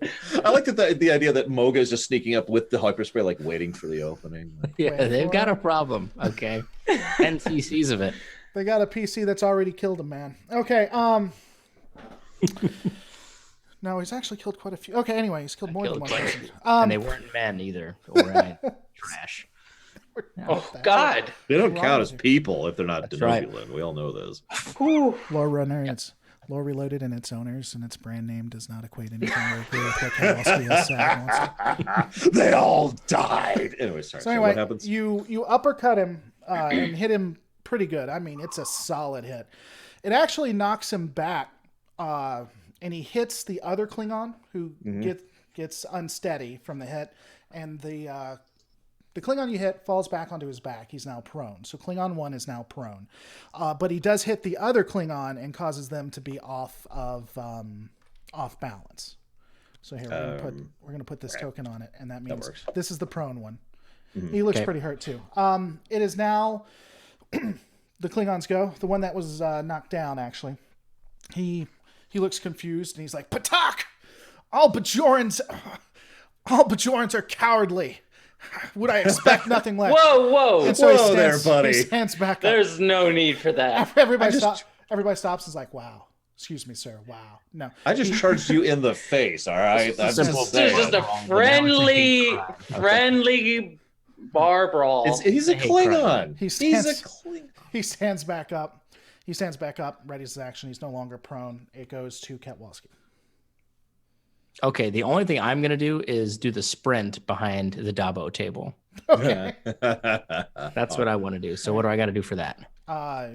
I like the idea that Moga is just sneaking up with the hyperspray, like waiting for the opening. Yeah, they've got a problem. Okay. 10 cc's of it. They got a PC that's already killed a man. Okay, no, he's actually killed quite a few. Okay, anyway, he's killed more than one person. And they weren't men either. Or trash. God. They don't count as people if they're not That's right. denobulin. We all know this. Lore Runner, it's Lore Reloaded, and its owners and its brand name does not equate anything with what Ketwolski has said. They all died. Anyway, sorry. So anyway, what happens? You uppercut him and hit him pretty good. I mean, it's a solid hit. It actually knocks him back, and he hits the other Klingon who gets unsteady from the hit, and the Klingon you hit falls back onto his back. He's now prone. So Klingon 1 is now prone. But he does hit the other Klingon and causes them to be off balance. So here we're gonna put this token on it, and that means this is the prone one. He looks pretty hurt too. It is now the Klingons go. The one that was knocked down, actually. He looks confused and he's like, Patak! All Bajorans are cowardly. Would I expect nothing less? Whoa! And so Whoa there, buddy. He stands back up. There's no need for that. Everybody stops and is like, wow. Excuse me, sir. Wow. No. I just charged you in the face, all right? This is just a friendly bar brawl. He's a Klingon. He stands back up. He stands back up, readies his action. He's no longer prone. It goes to Ketwolski. Okay, the only thing I'm going to do is do the sprint behind the Dabo table. Okay. That's what I want to do. So what do I got to do for that?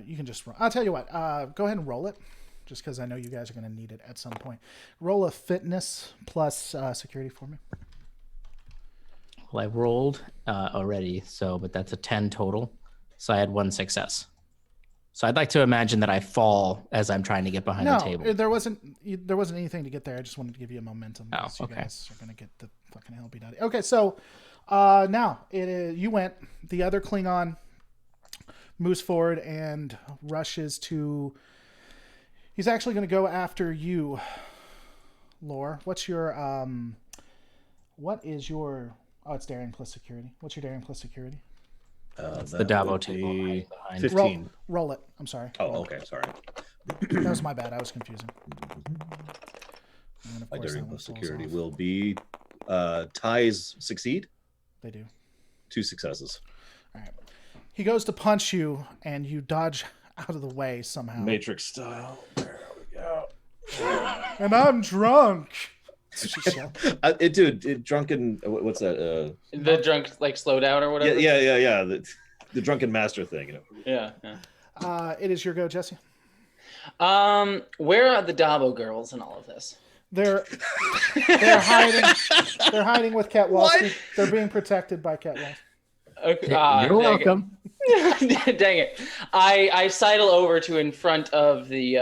You can just run. I'll tell you what. Go ahead and roll it, just because I know you guys are going to need it at some point. Roll a fitness plus security for me. Well, I rolled already, but that's a 10 total. So I had 1 success. So I'd like to imagine that I fall as I'm trying to get behind the table. No, there wasn't anything to get there. I just wanted to give you a momentum. Oh, you okay. guys are going to get the fucking hell beat out of you. Okay, so now you went. The other Klingon moves forward and rushes to... He's actually going to go after you, Lore. What is your... Oh, it's daring plus security. What's your daring plus security? The Dabo table. 15. Roll it. I'm sorry. Oh, okay. Sorry. That was my bad. I was confusing. My daring plus security will be ties succeed. They do. 2 successes. All right. He goes to punch you, and you dodge out of the way somehow. Matrix style. There we go. And I'm drunk. Dude, drunken. What's that? The drunk slow down or whatever. Yeah. The drunken master thing. You know. Yeah. It is your go, Jesse. Where are the Dabo girls in all of this? They're hiding. They're hiding with Ketwolski. They're being protected by Ketwolski. Okay. You're welcome. Dang it! I sidle over to in front of the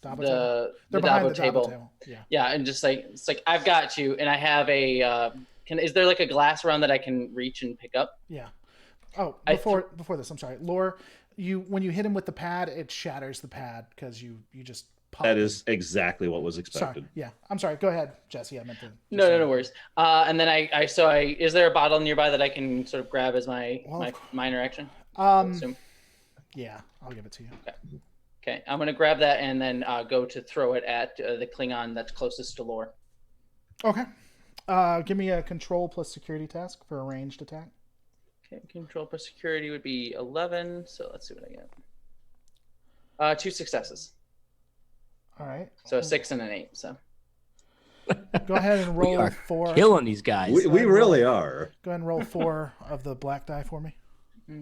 Dabo table. Yeah, and just it's like I've got you, and I have a. Is there a glass around that I can reach and pick up? Yeah. Oh, before this, I'm sorry, Lore. When you hit him with the pad, it shatters the pad because you just. That is exactly what was expected. Sorry. Yeah, I'm sorry. Go ahead, Jesse. I meant to. No worries. And then is there a bottle nearby that I can sort of grab as my minor action? Yeah, I'll give it to you. Okay, I'm gonna grab that and then go to throw it at the Klingon that's closest to Lore. Okay. Give me a control plus security task for a ranged attack. Okay, control plus security would be 11. So let's see what I get. 2 successes. All right. So a 6 and an 8. So. Go ahead and roll 4. Killing these guys. We really are. Go ahead and roll 4 of the black die for me.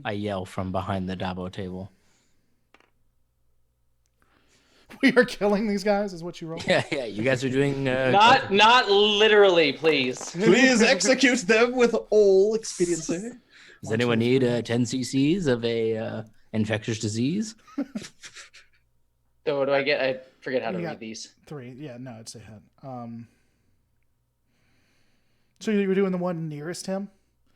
I yell from behind the Dabo table. We are killing these guys, is what you roll? Yeah. You guys are doing... Not literally, please. Please execute them with all expediency. Does anyone need 10 cc's of a infectious disease? So what do I get? I forget how to read these. 3. Yeah, no, it's a hit. So you were doing the one nearest him?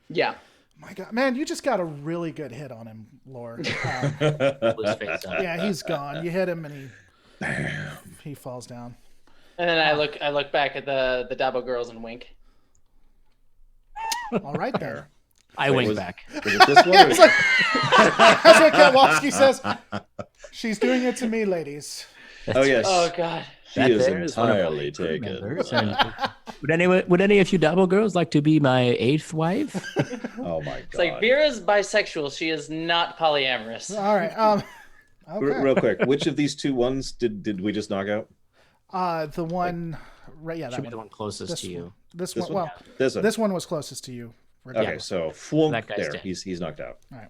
Yeah. My God, man, you just got a really good hit on him, Lore. Yeah, he's gone. You hit him and he falls down. And then I look back at the Dabo girls and wink. All right there. I wink back. Was it this one? That's what Ketwolski says. She's doing it to me, ladies. Oh yes. Oh God. She is entirely taken. Would any of you Dabo girls like to be my 8th wife? Oh my god! It's like Vera's bisexual. She is not polyamorous. All right. Okay. Real quick, which of these two ones did we just knock out? The one, right? Yeah, that Should be one. the one closest to you. This This one. one? Well, This one. this one was closest to you. Okay, so That guy's there. dead. He's knocked out. All right.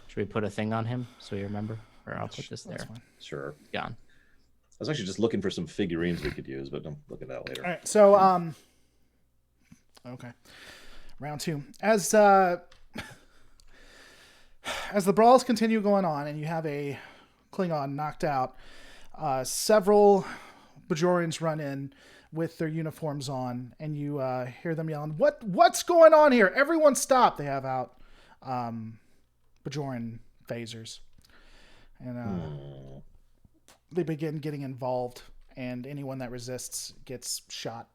Should we put a thing on him so you remember? Or I'll put this there. That's fine. Sure. Gone. I was actually just looking for some figurines we could use, but I'm looking at that later. All right. So, okay. Round 2. As the brawls continue going on, and you have a Klingon knocked out, several Bajorians run in with their uniforms on, and you hear them yelling, "What's going on here? Everyone stop!" They have out Bajoran phasers, and they begin getting involved, and anyone that resists gets shot.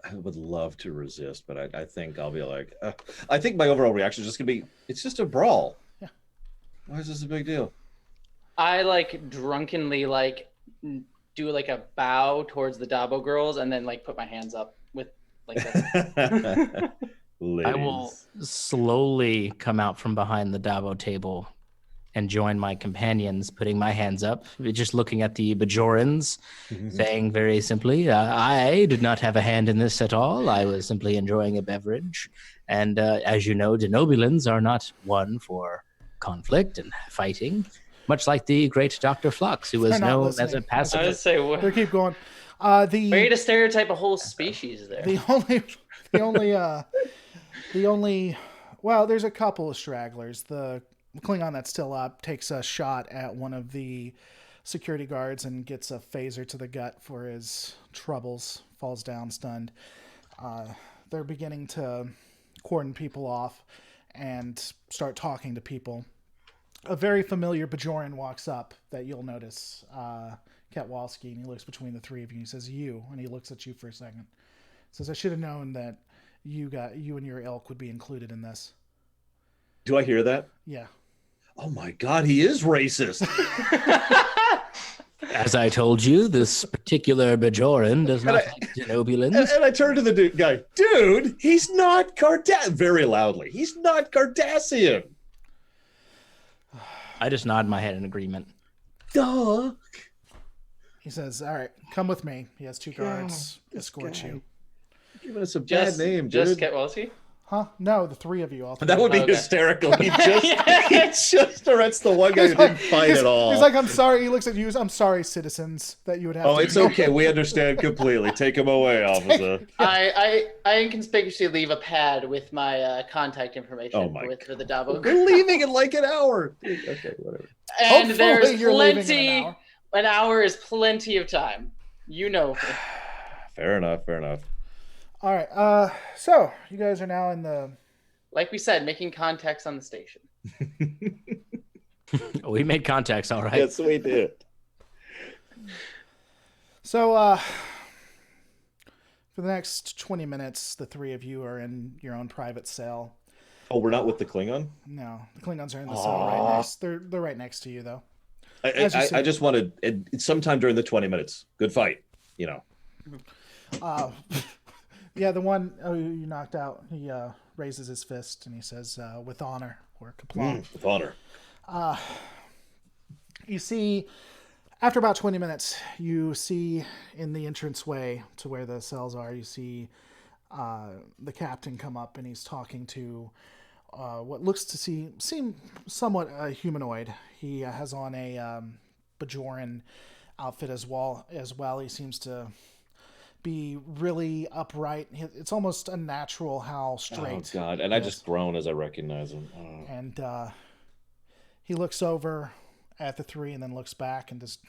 I would love to resist, but I think I'll be like, I think my overall reaction is just gonna be, it's just a brawl. Yeah. Why is this a big deal? I like drunkenly like do like a bow towards the Dabo girls and then like put my hands up with like that. I will slowly come out from behind the Dabo table and join my companions, putting my hands up, just looking at the Bajorans, saying very simply, I did not have a hand in this at all. I was simply enjoying a beverage. And as you know, Denobulans are not one for conflict and fighting, much like the great Dr. Flux, who was known as a I pacifist. would say They keep going. way to stereotype a whole species there. The only, well, there's a couple of stragglers. The Klingon that's still up takes a shot at one of the security guards and gets a phaser to the gut for his troubles, falls down stunned. They're beginning to cordon people off and start talking to people. A very familiar Bajoran walks up that you'll notice, Ketwolski, and he looks between the three of you and he says, "You," and he looks at you for a second. Says, "I should have known that you and your ilk would be included in this." Do I hear that? Yeah. Oh my god, he is racist. As I told you, this particular Bajoran does not like Denobulans. And I turned to the guy, dude, he's not Cardassian. Very loudly, he's not Cardassian. I just nod my head in agreement. Duh. He says, "All right, come with me." He has 2 guards escort you. Giving us a bad name, dude. Just Ketwolski? Huh? No, the 3 of you. All 3. That would be hysterical. He just arrests the one guy who didn't fight at all. He's like, "I'm sorry." He looks at you. "I'm sorry, citizens, that you would have." Oh, to it's okay. We understand completely. Take him away, officer. I inconspicuously leave a pad with my contact information for the Dabo. We're leaving in like an hour. Okay, whatever. And Hopefully there's you're leaving in plenty. an hour. An hour is plenty of time. You know. Fair enough. Fair enough. All right. So you guys are now in the. Like we said, making contacts on the station. We made contacts, all right. Yes, we did. So for the next 20 minutes, the 3 of you are in your own private cell. Oh, we're not with the Klingon? No, the Klingons are in the cell right next. They're right next to you, though. I just wanted sometime during the 20 minutes. Good fight, you know. Yeah, the one you knocked out, he raises his fist and he says, "With honor," or "Kaplan." With honor. You see, after about 20 minutes, you see in the entranceway to where the cells are, you see the captain come up and he's talking to what looks to seem somewhat humanoid. He has on a Bajoran outfit as well. He seems to be really upright. It's almost unnatural how straight. Oh God! And I just groan as I recognize him. Oh. And he looks over at the 3 and then looks back and just.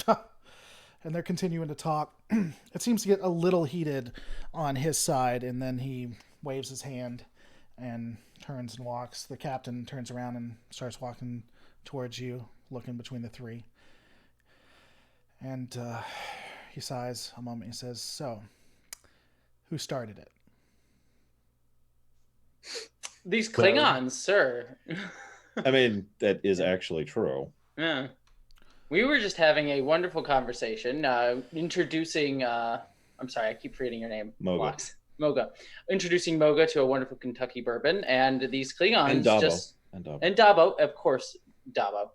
And they're continuing to talk. It seems to get a little heated on his side, and then he waves his hand and turns and walks. The captain turns around and starts walking towards you, looking between the 3. And he sighs a moment. He says, "So, who started it?" These Klingons, sir. I mean, that is actually true. Yeah. We were just having a wonderful conversation, introducing. I'm sorry, I keep forgetting your name. Moga. Moga. Introducing Moga to a wonderful Kentucky bourbon, and these Klingons And Dabo. just And Dabo, of course, Dabo.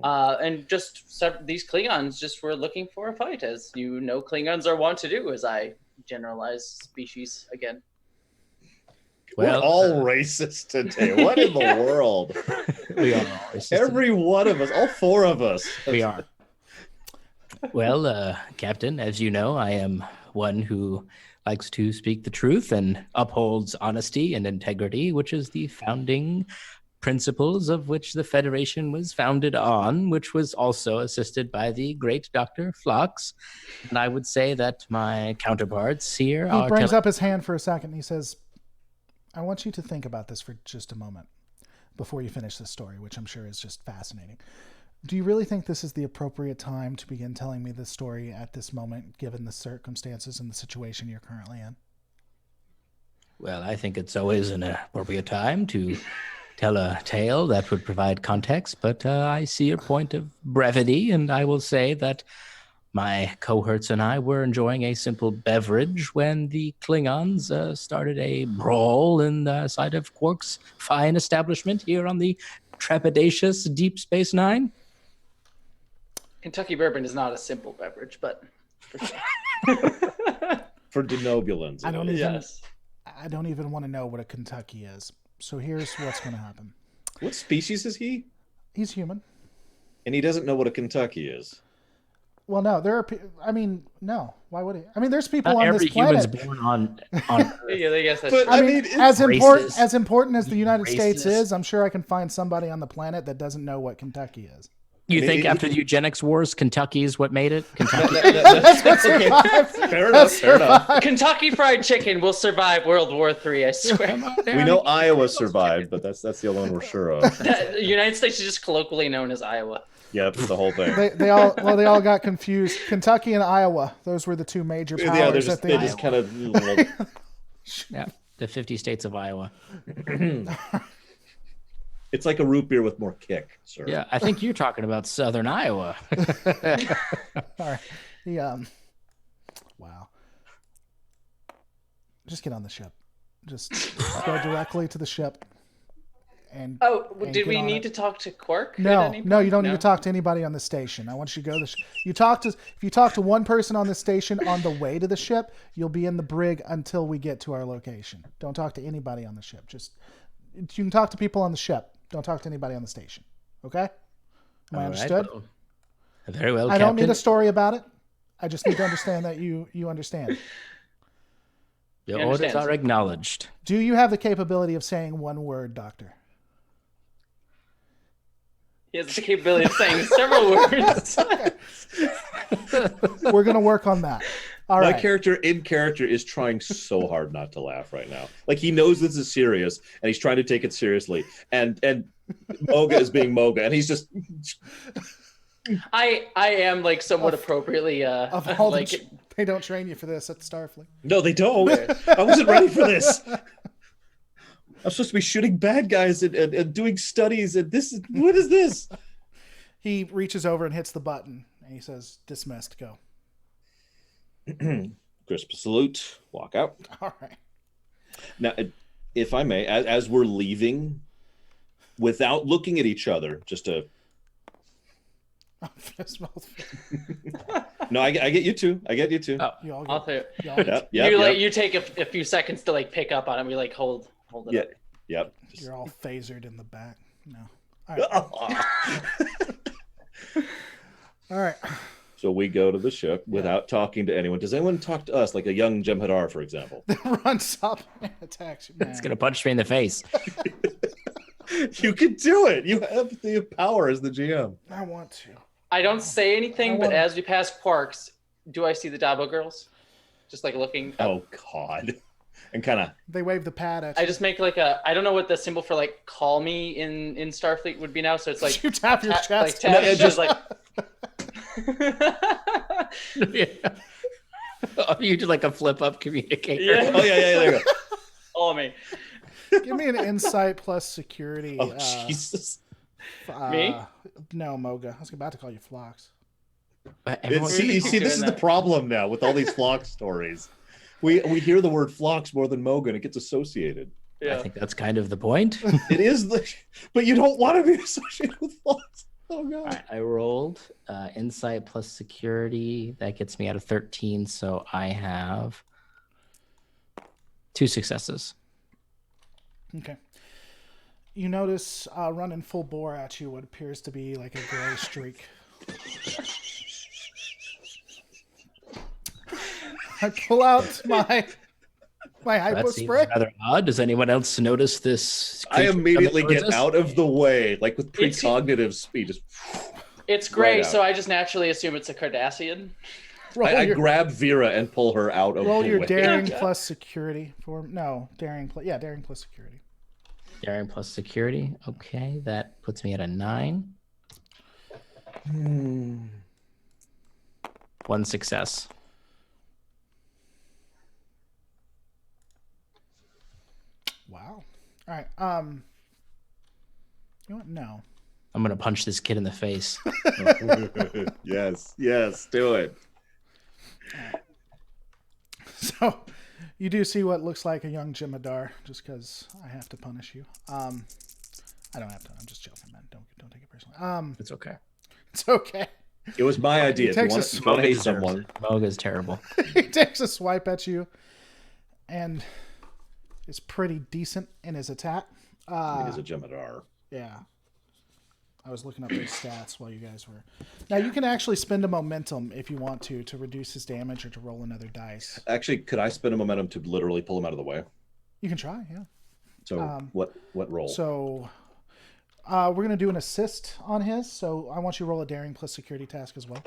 And just these Klingons just were looking for a fight, as you know Klingons are wont to do, as I generalize species again. We're all racist today. What in the world? We are all racist. Every one of us, all four of us. We are. Well, Captain, as you know, I am one who likes to speak the truth and upholds honesty and integrity, which is the founding principles of which the Federation was founded on, which was also assisted by the great Dr. Phlox. And I would say that my counterparts here He brings up his hand for a second. And he says, I want you to think about this for just a moment before you finish this story, which I'm sure is just fascinating. Do you really think this is the appropriate time to begin telling me this story at this moment, given the circumstances and the situation you're currently in? Well, I think it's always an appropriate time to tell a tale that would provide context, but I see your point of brevity, and I will say that my cohorts and I were enjoying a simple beverage when the Klingons started a brawl inside of Quark's fine establishment here on the trepidatious Deep Space Nine. Kentucky bourbon is not a simple beverage, but for sure. For denobulins. I don't even want to know what a Kentucky is. So here's what's going to happen. What species is he? He's human. And he doesn't know what a Kentucky is. Well, no, no. Why would he? I mean, there's people on this planet. Every human's born on Yeah, I guess that's But, true. I mean, racist. as important as the United States Racist. is, I'm sure I can find somebody on the planet that doesn't know what Kentucky is. You think after the eugenics wars, Kentucky is what made it? Kentucky. That's what survived. Fair enough. Kentucky Fried Chicken will survive World War III, I swear. We know Iowa survived, but that's the only one we're sure of. The United States is just colloquially known as Iowa. Yep, the whole thing. They all got confused. Kentucky and Iowa, those were the two major powers. Yeah, They just kind of. Yeah, the 50 states of Iowa. It's like a root beer with more kick, sir. Yeah, I think you're talking about Southern Iowa. All right. Wow. Just get on the ship. Just go directly to the ship. And did we need to talk to Quark? No, you don't need to talk to anybody on the station. I want you to go to the if you talk to one person on the station on the way to the ship, you'll be in the brig until we get to our location. Don't talk to anybody on the ship. You can talk to people on the ship. Don't talk to anybody on the station. Okay? Am I understood? Well, very well, I Captain. don't need a story about it. I just need to understand that you understand. The orders are acknowledged. Do you have the capability of saying one word, Doctor? He has the capability of saying several words. We're going to work on that. All right. My character is trying so hard not to laugh right now. Like, he knows this is serious and he's trying to take it seriously. And Moga is being Moga, and he's just. I am like somewhat appropriately Of all like they don't train you for this at Starfleet. No, they don't. I wasn't ready for this. I'm supposed to be shooting bad guys and doing studies, and what is this? He reaches over and hits the button, and he says, "Dismissed. Go." Crisp salute. Walk out. All right. Now, if I may, as we're leaving, without looking at each other, just a. No, I get you too. Oh, You all I'll get, say you it. You take a few seconds to like pick up on it. We like hold it. Yeah. Up. Yep. You're all phasered in the back. No. All right. All right. So we go to the ship without talking to anyone. Does anyone talk to us, like a young Jem'Hadar, for example? Runs up and attacks you. It's going to punch me in the face. You can do it. You have the power as the GM. I want to. I don't say anything, but as we pass Quarks, do I see the Dabo girls? Just like looking up. Oh, God. And kind of. They wave the pad at you. I just make like I don't know what the symbol for like call me in Starfleet would be now. So it's like you tap your chest. Like, tap, No, just like. Yeah. Oh, you do like a flip up communicator. Yeah. Oh, yeah, there you go. All me. Give me an insight plus security. Oh, Jesus. Me? No, Moga. I was about to call you Phlox. See, this is the problem now with all these Phlox stories. We hear the word Phlox more than Mogan. It gets associated. Yeah. I think that's kind of the point. It is, but you don't want to be associated with Phlox. Oh god! Right, I rolled insight plus security. That gets me out of 13, so I have 2 successes. Okay. You notice running full bore at you what appears to be like a gray streak. I pull out my hypo spray. Rather odd. Does anyone else notice this? I immediately get out of the way, like with precognitive speed. Just it's gray, so I just naturally assume it's a Cardassian. I grab Vera and pull her out of the way. Roll your daring plus security daring plus security. Daring plus security. Okay, that puts me at a 9. 1 success. Wow. All right. You know what? No. I'm gonna punch this kid in the face. Yes, do it. Right. So, you do see what looks like a young Jemadar, just because I have to punish you. I don't have to. I'm just joking, man. Don't take it personally. It's okay. It's okay. It was my idea. If you want to hate someone, Moga's terrible. He takes a swipe at you, and is pretty decent in his attack. He's a Jemadar. Yeah. I was looking up his stats while you guys were. Now, you can actually spend a momentum if you want to reduce his damage or to roll another dice. Actually, could I spend a momentum to literally pull him out of the way? You can try, yeah. So what roll? So we're going to do an assist on his. So I want you to roll a daring plus security task as well.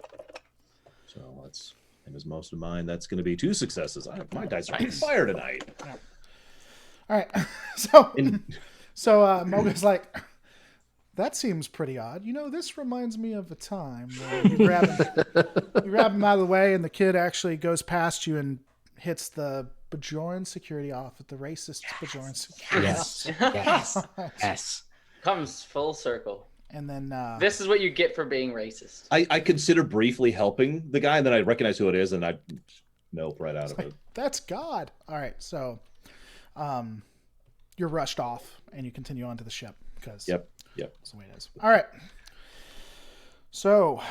So let's, and as most of mine, that's going to be 2 successes. My dice are on fire tonight. Yeah. All right. So Moga's like, that seems pretty odd. You know, this reminds me of a time where you grab him out of the way, and the kid actually goes past you and hits the Bajoran security off at the racist Bajoran security. Yes. Comes full circle. And then this is what you get for being racist. I consider briefly helping the guy, and then I recognize who it is, and I nope right out of it. That's God. All right, so you're rushed off, and you continue on to the ship because Yep. That's the way it is. All right. So,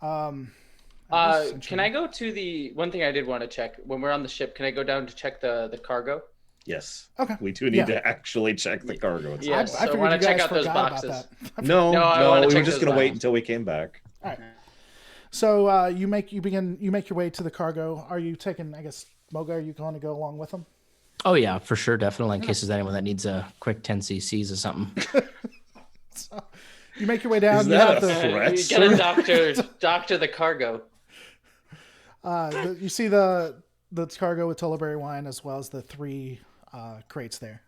can I go to the one thing I did want to check when we're on the ship? Can I go down to check the cargo? Yes. Okay. We do need to actually check the cargo. Yes. I want to check out those boxes. No, we were just going to wait until we came back. All right. So you make your way to the cargo. Are you taking? I guess Moga, are you going to go along with them? Oh yeah, for sure, definitely. In case there's anyone that needs a quick 10 cc's or something. So you make your way down. Is that a threat? You gotta doctor the cargo. You see the cargo with Tulliberry wine as well as the 3 crates there.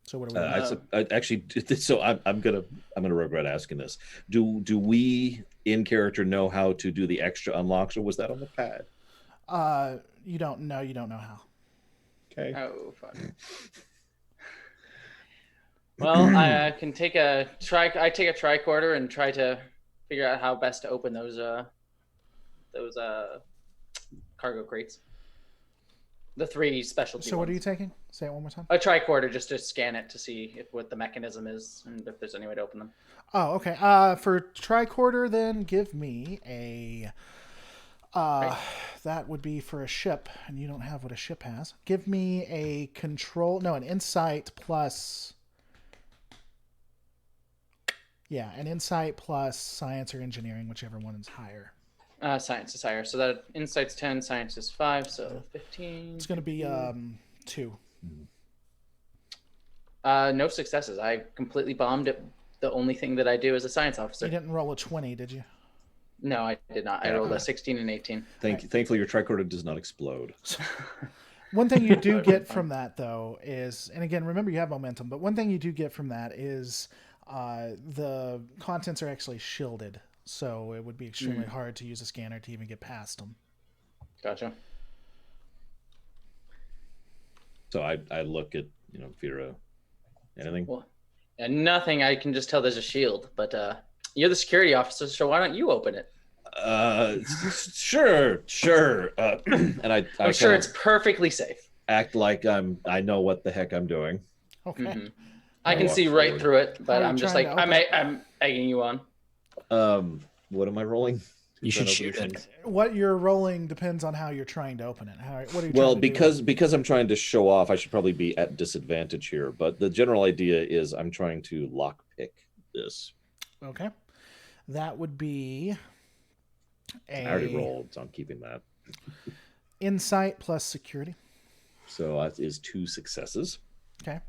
So what are we actually? So I'm gonna regret asking this. Do we in character know how to do the extra unlocks, or was that on the pad? You don't know. You don't know how. Okay. Oh, fun. Well, I can take a tricorder and try to figure out how best to open those cargo crates. The 3 specialty. So what ones. are you taking? Say it one more time. A tricorder just to scan it to see what the mechanism is and if there's any way to open them. Oh, okay. For tricorder, then give me a. That would be for a ship, and you don't have what a ship has. Give me an insight plus. Yeah, an insight plus science or engineering, whichever one is higher. Science is higher, so that insight's 10, science is 5, so 15. It's going to be 2. No successes. I completely bombed it. The only thing that I do as a science officer. You didn't roll a 20, did you? No, I did not. I rolled a 16 and 18. Thankfully, your tricorder does not explode. One thing you do get from that, though, is, and again, remember you have momentum, but one thing you do get from that is the contents are actually shielded, so it would be extremely hard to use a scanner to even get past them. Gotcha. So I look at, Vera. Anything? Well, nothing. I can just tell there's a shield, but you're the security officer, so why don't you open it? Sure. And I'm sure it's perfectly safe. Act like I know what the heck I'm doing. Okay. Mm-hmm. I can see right through it, but I'm just like, I'm egging you on. What am I rolling? You should shoot it. What you're rolling depends on how you're trying to open it. What are you Well, trying to do? because I'm trying to show off, I should probably be at disadvantage here. But the general idea is I'm trying to lockpick this. Okay. That would be I already rolled, so I'm keeping that. Insight plus security. So that is 2 successes. Okay.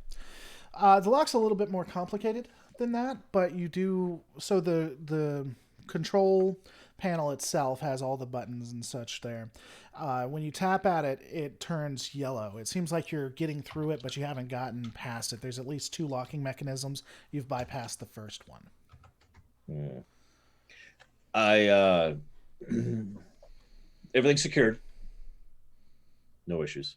The lock's a little bit more complicated than that, but you do... So the control panel itself has all the buttons and such there. When you tap at it, it turns yellow. It seems like you're getting through it, but you haven't gotten past it. There's at least 2 locking mechanisms. You've bypassed the first one. Everything's secured. No issues.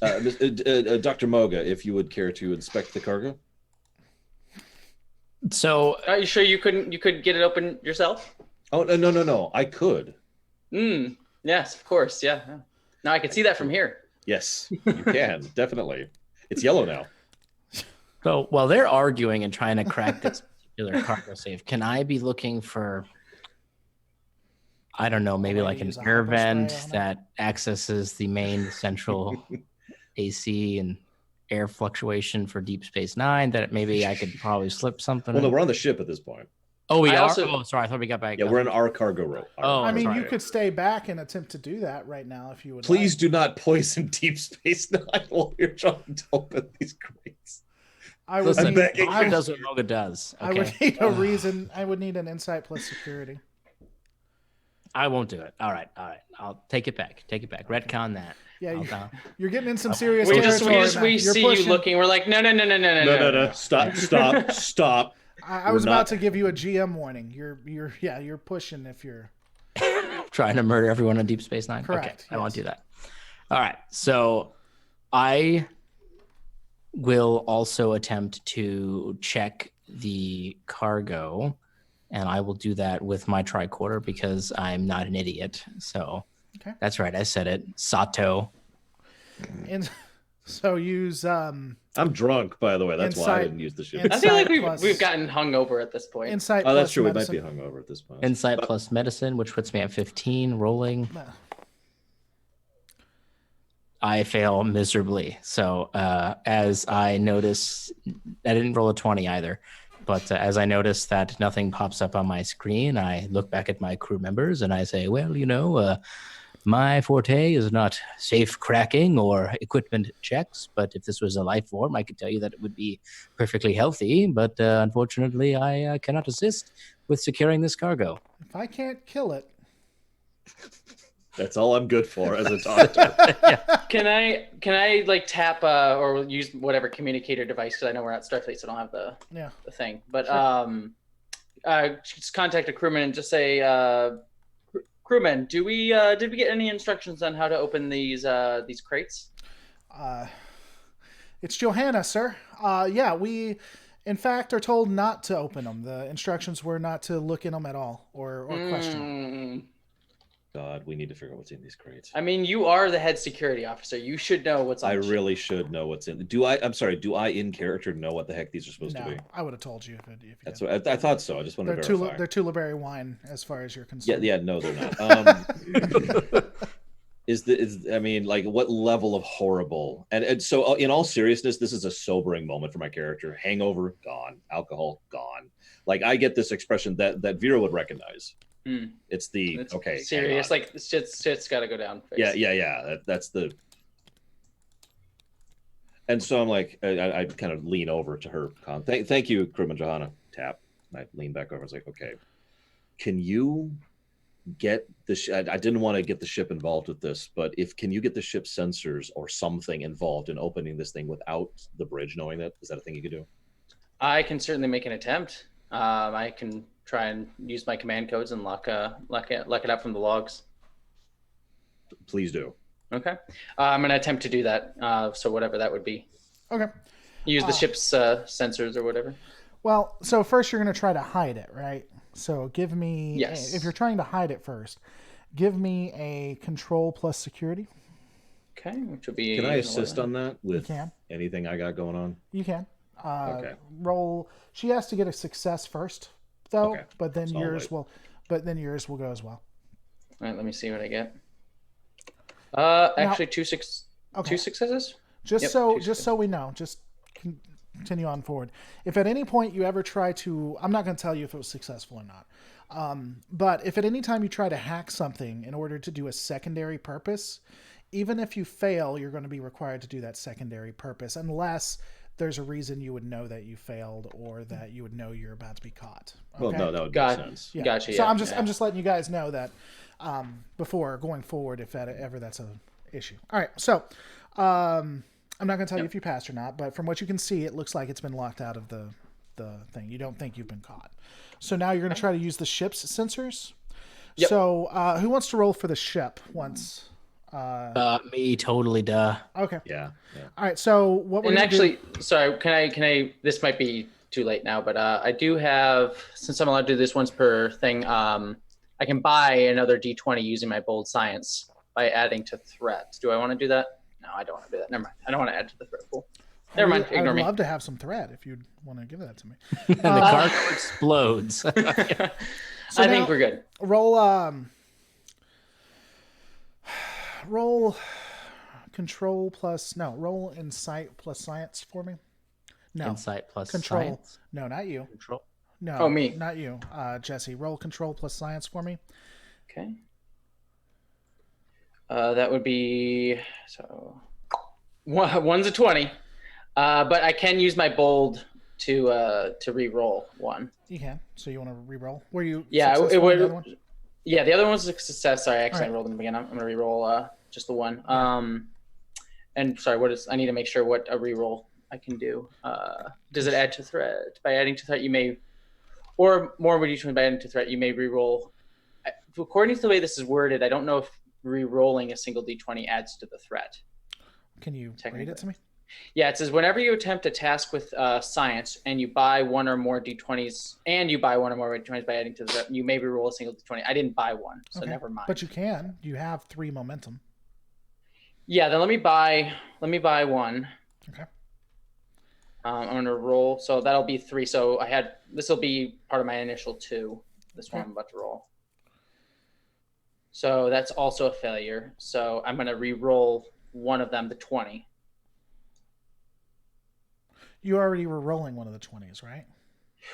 Dr. Moga, if you would care to inspect the cargo. So, are you sure you couldn't get it open yourself? Oh, no. I could. Yes, of course. Yeah. Now I can see that from here. Yes, you can. Definitely. It's yellow now. So while they're arguing and trying to crack this particular cargo safe, can I be looking for, I don't know, maybe like an air vent that accesses the main central AC and air fluctuation for Deep Space Nine that maybe I could probably slip something? Well, no, we're on the ship at this point. Oh, we are? Oh, sorry. I thought we got back. Yeah, we're in our cargo row. I mean, you could stay back and attempt to do that right now if you would. Please do not poison Deep Space Nine while you're trying to open these crates. I would need, I does what Moga does. Okay. I would need a reason. I would need an insight plus security. I won't do it. All right. I'll take it back. Retcon that. Yeah, you're getting in some serious territory. We see you looking. We're like, no. Stop. I was about to give you a GM warning. You're pushing if you're trying to murder everyone on Deep Space Nine. Correct. Okay, yes. I won't do that. All right. So I will also attempt to check the cargo, and I will do that with my tricorder because I'm not an idiot. So that's right. I said it. Sato. And so use I'm drunk, by the way. That's why I didn't use the ship. I feel like we've gotten hungover at this point. Insight. Oh, that's true. Medicine. We might be hungover at this point. Insight plus medicine, which puts me at 15. Rolling. I fail miserably. So as I notice, I didn't roll a 20 either. But as I notice that nothing pops up on my screen, I look back at my crew members and I say, well, my forte is not safe cracking or equipment checks, but if this was a life form, I could tell you that it would be perfectly healthy. But unfortunately, I cannot assist with securing this cargo. If I can't kill it. That's all I'm good for as a doctor. Yeah. Can I like tap or use whatever communicator device, because I know we're not Starfleet, so I don't have the thing. But just contact a crewman and just say, crewman, did we get any instructions on how to open these crates? It's Johanna, sir. We in fact are told not to open them. The instructions were not to look in them at all or question them. God, we need to figure out what's in these crates. I mean, you are the head security officer. You should know what's on I really should know what's in. Do I in character know what the heck these are supposed to be? I would have told you if you That's what I thought so. I just wanted to verify. They're Tullaberry wine as far as you're concerned. Yeah, no, they're not. I mean, like, what level of horrible? And so, in all seriousness, this is a sobering moment for my character. Hangover, gone. Alcohol, gone. Like, I get this expression that Vera would recognize. It's okay. Serious, like shit's got to go down. Face. Yeah. That's the. And so I'm like, I kind of lean over to her. Thank you, Crewman Johanna. Tap. And I lean back over. I was like, okay, can you get the? I didn't want to get the ship involved with this, but can you get the ship sensors or something involved in opening this thing without the bridge knowing that? Is that a thing you could do? I can certainly make an attempt. I can try and use my command codes and lock it up from the logs. Please do. Okay. I'm going to attempt to do that. So whatever that would be. Okay. Use the ship's sensors or whatever. Well, so first you're going to try to hide it, right? So give me, Yes. if you're trying to hide it first, give me a control plus security. Okay, which would be. Can I assist on that with You can. anything I got going on? You can. Okay. Roll. She has to get a success first, though. Okay. But then So I'll yours wait. will. But then yours will go as well. All right, let me see what I get. Actually, two successes. Just Yep, so two just so we know, just continue on forward. If at any point you ever try to, I'm not going to tell you if it was successful or not. But if at any time you try to hack something in order to do a secondary purpose, even if you fail, you're going to be required to do that secondary purpose, unless there's a reason you would know that you failed or that you would know you're about to be caught. Okay? Well, no, that would make sense. Yeah. Gotcha. So Yeah, I'm just letting you guys know that before going forward, if that ever that's an issue. All right. So I'm not going to tell you if you passed or not, but from what you can see, it looks like it's been locked out of the thing. You don't think you've been caught. So now you're going to try to use the ship's sensors. Yep. So who wants to roll for the ship once? Me, totally, duh. Okay. Yeah. All right. So what we're And gonna actually, do, sorry, can I? This might be too late now, but I do have, since I'm allowed to do this once per thing. I can buy another D20 using my bold science by adding to threat. Do I want to do that? No, I don't want to do that. Never mind. I don't want to add to the threat pool. Never mind. I'd Ignore me. love to have some threat if you'd want to give that to me. And the cargo explodes. So I now- think we're good. Roll control plus roll insight plus science for me. No. Insight plus Control. science. No, not you. Control. No. Oh, me. Not you. Jesse, roll control plus science for me. Okay. That would be, so one's a 20, but I can use my bold to re-roll one. You can. So you want to re-roll? Were you Yeah, successful it on would. the other one? Yeah, the other one's a success. Sorry, I accidentally All right. rolled in the beginning. I'm gonna re-roll just the one. And sorry, I need to make sure what a re-roll I can do. Does it add to threat? By adding to threat, you may, or more would you by adding to threat, you may re-roll. According to the way this is worded, I don't know if re-rolling a single d20 adds to the threat. Can you read it to me? Yeah, it says whenever you attempt a task with science and you buy one or more d20s, by adding to the threat, you may re-roll a single d20. I didn't buy one, so Okay. never mind. But you can. You have 3 momentum. Yeah, then let me buy one. Okay. I'm gonna roll, so that'll be 3. So this will be part of my initial 2. This one I'm about to roll. So that's also a failure. So I'm gonna re-roll one of them, the 20. You already were rolling one of the 20s, right?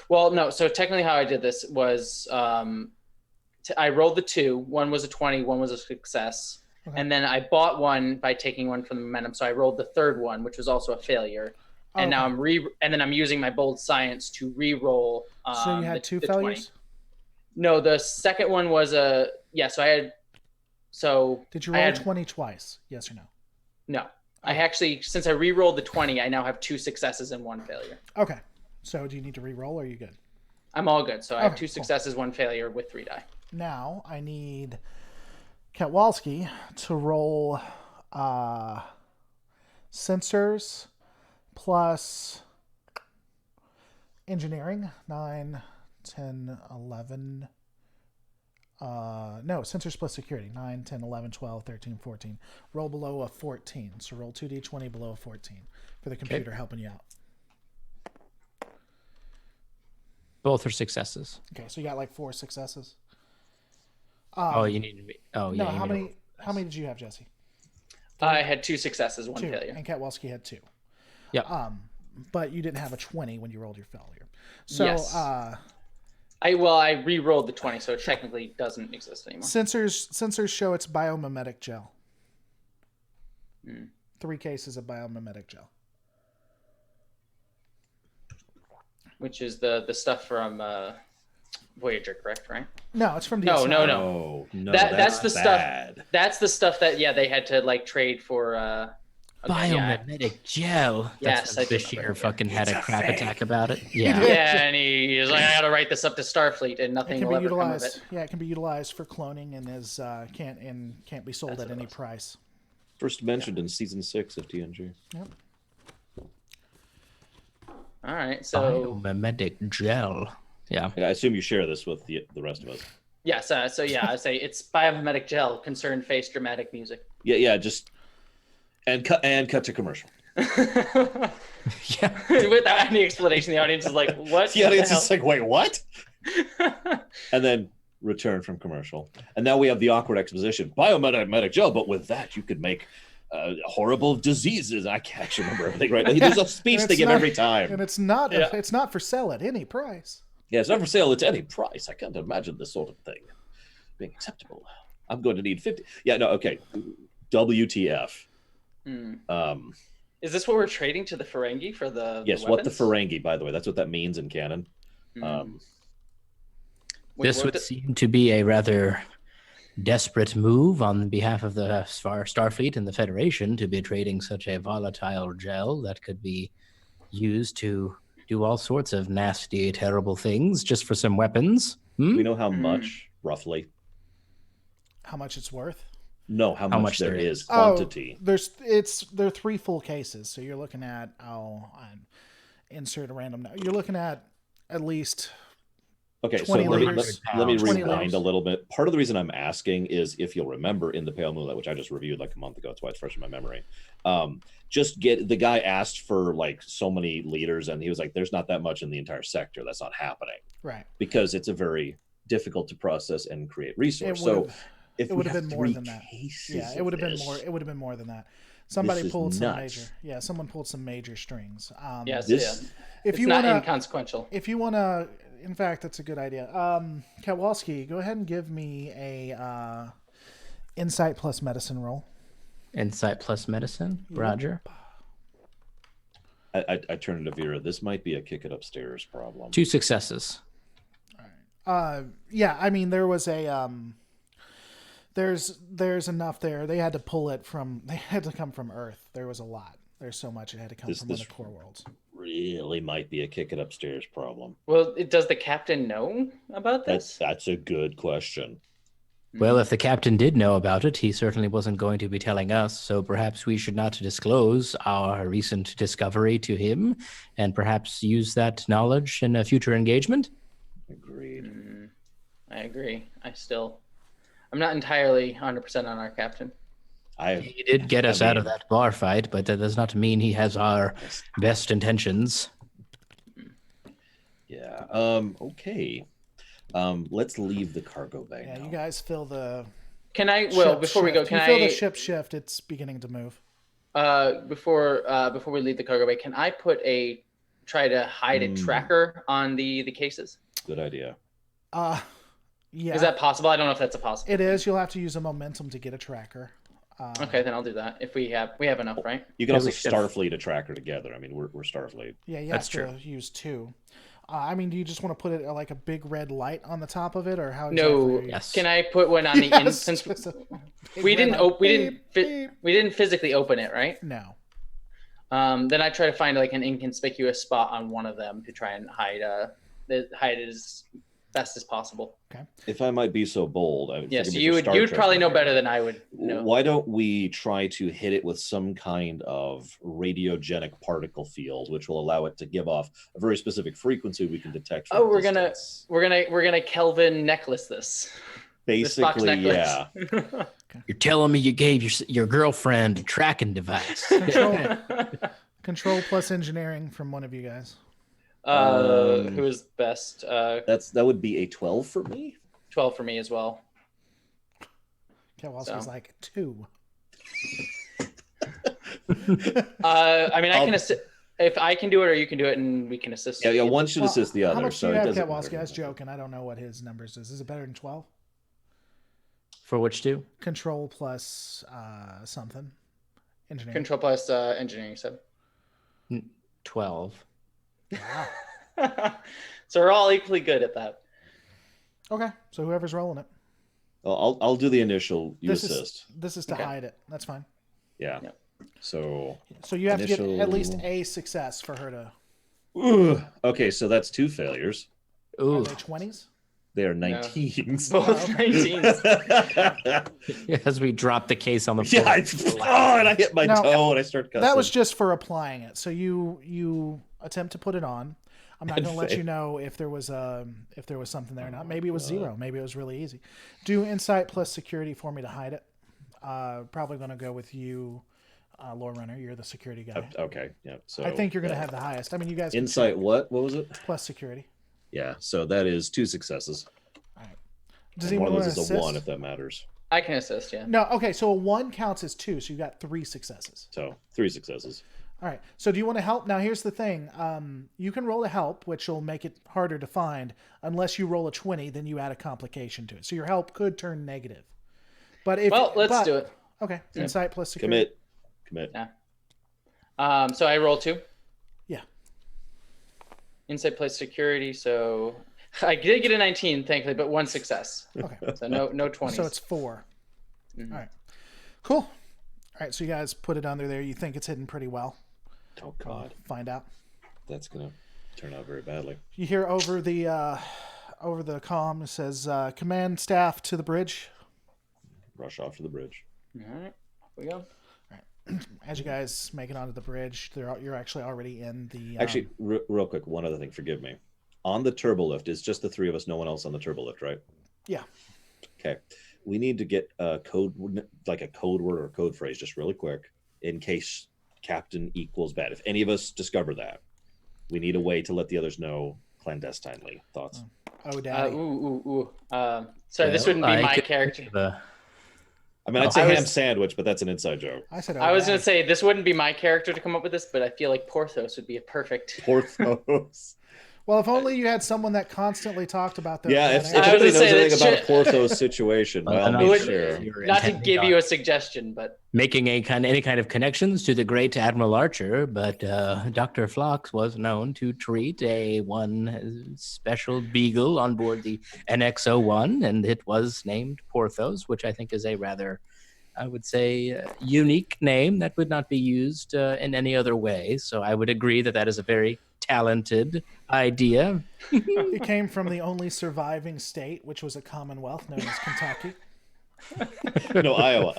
Well, no. So technically, how I did this was I rolled the 2. One was a 20. One was a success. Okay. And then I bought one by taking one from the momentum. So I rolled the third one, which was also a failure. And now I'm using my bold science to re-roll. So you had 2 the failures? 20. No, the second one was so I had. So Did you roll 20 twice? Yes or no? No. I actually, since I re-rolled the 20, I now have 2 successes and 1 failure. Okay. So do you need to re-roll or are you good? I'm all good. So I have Okay, 2 successes, 1 failure with 3 die. Now I need Ketwolski to roll sensors plus engineering, 9, 10, 11. No, sensors plus security, 9, 10, 11, 12, 13, 14. Roll below a 14. So roll 2d20 below a 14 for the computer helping you out. Both are successes. Okay, so you got like 4 successes. You need to be. Oh, No, yeah. how many did you have, Jesse? I had 2 successes, 1 2, failure. and Ketwolski had 2. Yep. But you didn't have a 20 when you rolled your failure. So Yes. I re-rolled the 20, so it technically doesn't exist anymore. sensors show it's biomimetic gel. Hmm. 3 cases of biomimetic gel. Which is the stuff from Voyager, correct? Right? No, it's from No, DS9. no. No, That's the bad. stuff. That's the stuff that they had to like trade for. Okay, yeah. Biomimetic gel. Yes, That's I when do Bashir remember. fucking had It's a a crap fake. attack about it. Yeah. Yeah, and he's like, I got to write this up to Starfleet, and It nothing can will be ever come of utilized. it. Yeah, it can be utilized for cloning and is can't be sold That's at what it any was. price. First mentioned in season 6 of TNG. Yep. All right, so Biomimetic gel. Yeah. I assume you share this with the rest of us. Yes. So yeah, I say it's biomimetic gel. Concerned face, dramatic music. Yeah. Just and cut to commercial. Yeah. Without any explanation, the audience is like, "What?" The audience is like, "Wait, what?" And then return from commercial, and now we have the awkward exposition: biomimetic gel. But with that, you could make horrible diseases. I can't actually remember everything right now. There's a speech they give every time, and it's not. Yeah. It's not for sale at any price. Yeah, it's not for sale at any price. I can't imagine this sort of thing being acceptable. I'm going to need 50. Yeah, no, okay. WTF. Is this what we're trading to the Ferengi for the Yes, the what the Ferengi, by the way. That's what that means in canon. This would seem to be a rather desperate move on behalf of the Starfleet and the Federation to be trading such a volatile gel that could be used to do all sorts of nasty, terrible things just for some weapons. We know how much, roughly. How much it's worth? No, how much there is. Quantity. There are 3 full cases, so you're looking at. I'll insert a random. You're looking at least. Okay, so let me rewind a little bit. Part of the reason I'm asking is, if you'll remember in the Pale Moonlight, which I just reviewed like a month ago, that's why it's fresh in my memory. The guy asked for like so many liters, and he was like, "There's not that much in the entire sector. That's not happening." Right. Because it's a very difficult to process and create resource. So if it would have been more than that. Yeah, it would have been more. It would have been more than that. Somebody pulled some major. Yeah, someone pulled some major strings. If you want to, inconsequential. If you want to. In fact, that's a good idea. Ketwolski, go ahead and give me a insight plus medicine roll. Insight plus medicine, yep. Roger. I turn to Vera. This might be a kick it upstairs problem. 2 successes. All right. Yeah, I mean there was a there's enough there. They had to pull it from. They had to come from Earth. There was a lot. There's so much it had to come from the core worlds. Really might be a kick it upstairs problem. Well, does the captain know about this? That's a good question. Well, if the captain did know about it, he certainly wasn't going to be telling us, so perhaps we should not disclose our recent discovery to him, and perhaps use that knowledge in a future engagement. Agreed. I agree. I'm not entirely 100% on our captain. He did get us out of that bar fight, but that does not mean he has our best intentions. Yeah. Okay. Let's leave the cargo bay now. You guys fill the. Can I? Well, before we go, can I fill the ship shift? It's beginning to move. Before we leave the cargo bay, can I try to hide a tracker on the cases? Good idea. Yeah. Is that possible? I don't know if that's a possible. It is. You'll have to use a momentum to get a tracker. Okay, then I'll do that. If we have enough, right? You can also Starfleet a tracker together. I mean, we're Starfleet. Yeah, you have to use 2. I mean, do you just want to put it like a big red light on the top of it, or how? No. Yes. Can I put one on the instance? We didn't physically open it, right? No. Then I try to find like an inconspicuous spot on one of them to try and hide it as best as possible. Okay. If I might be so bold, I would. Yes, you'd probably know better than I would know. Why don't we try to hit it with some kind of radiogenic particle field, which will allow it to give off a very specific frequency we can detect. We're gonna Kelvin necklace this. Basically, yeah. You're telling me you gave your girlfriend a tracking device. Control plus engineering from one of you guys. Who is best? That would be a 12 for me. 12 for me as well. Ketwolski's like 2. I mean, I can assist. If I can do it or you can do it, and we can assist. Yeah, one should assist the other. How much do you have, Ketwolski? I was joking. I don't know what his numbers is. Is it better than 12? For which 2? Control plus something. Engineering. Control plus engineering, you said. 12. Wow. So we're all equally good at that. Okay, so whoever's rolling it. Well, I'll do the initial. You assist. This is to hide it. That's fine. Yeah. So you have to get at least a success for her to. Ooh. Okay, so that's 2 failures. Are they 20s? They are 19s. Both 19s. As we drop the case on the floor. Yeah, and I hit my toe and I start cussing. That was just for applying it. So you attempt to put it on. I'm not going to let you know if there was something there or not. Maybe it was 0. Maybe it was really easy. Do insight plus security for me to hide it. Probably going to go with you, Lore Runner. You're the security guy. Okay. Yeah. So I think you're going to have the highest. I mean, you guys. Insight. What was it? Plus security. Yeah. So that is 2 successes. All right. Does one anyone of want those to is assist? a 1 if that matters. I can assist, yeah. No. Okay. So a 1 counts as 2. So you got 3 successes. So 3 successes. All right. So do you want to help? Now, here's the thing. You can roll a help, which will make it harder to find. Unless you roll a 20, then you add a complication to it. So your help could turn negative. But if let's do it. Okay. Insight plus security. Commit. Yeah. So I roll 2. Yeah. Insight plus security. So I did get a 19, thankfully, but 1 success. Okay. So no 20s. So it's 4. Mm-hmm. All right. Cool. All right. So you guys put it under there. You think it's hidden pretty well. Oh God. Find out. That's gonna turn out very badly. You hear over the comm, it says, "Command staff to the bridge." Rush off to the bridge. All right. Off we go. As you guys make it onto the bridge, you're actually already in the. Actually, real quick, one other thing. Forgive me. On the turbo lift, it's just the 3 of us. No one else on the turbo lift, right? Yeah. Okay. We need to get a code, like a code word or a code phrase, just really quick, in case Captain equals bad. If any of us discover that, we need a way to let the others know clandestinely. Thoughts? Oh, daddy. Sorry, this wouldn't be my character. I mean, I'd say ham sandwich, but that's an inside joke. I said. I was going to say this wouldn't be my character to come up with this, but I feel like Porthos would be a perfect. Porthos. Well, if only you had someone that constantly talked about that. Yeah, if anybody knows anything about a Porthos situation, well, not to give you a suggestion, but making any kind of connections to the great Admiral Archer, but Dr. Phlox was known to treat one special beagle on board the NX-01, and it was named Porthos, which I think is a rather, I would say, unique name that would not be used in any other way. So I would agree that is a very talented idea. It came from the only surviving state, which was a commonwealth known as Kentucky. No, Iowa.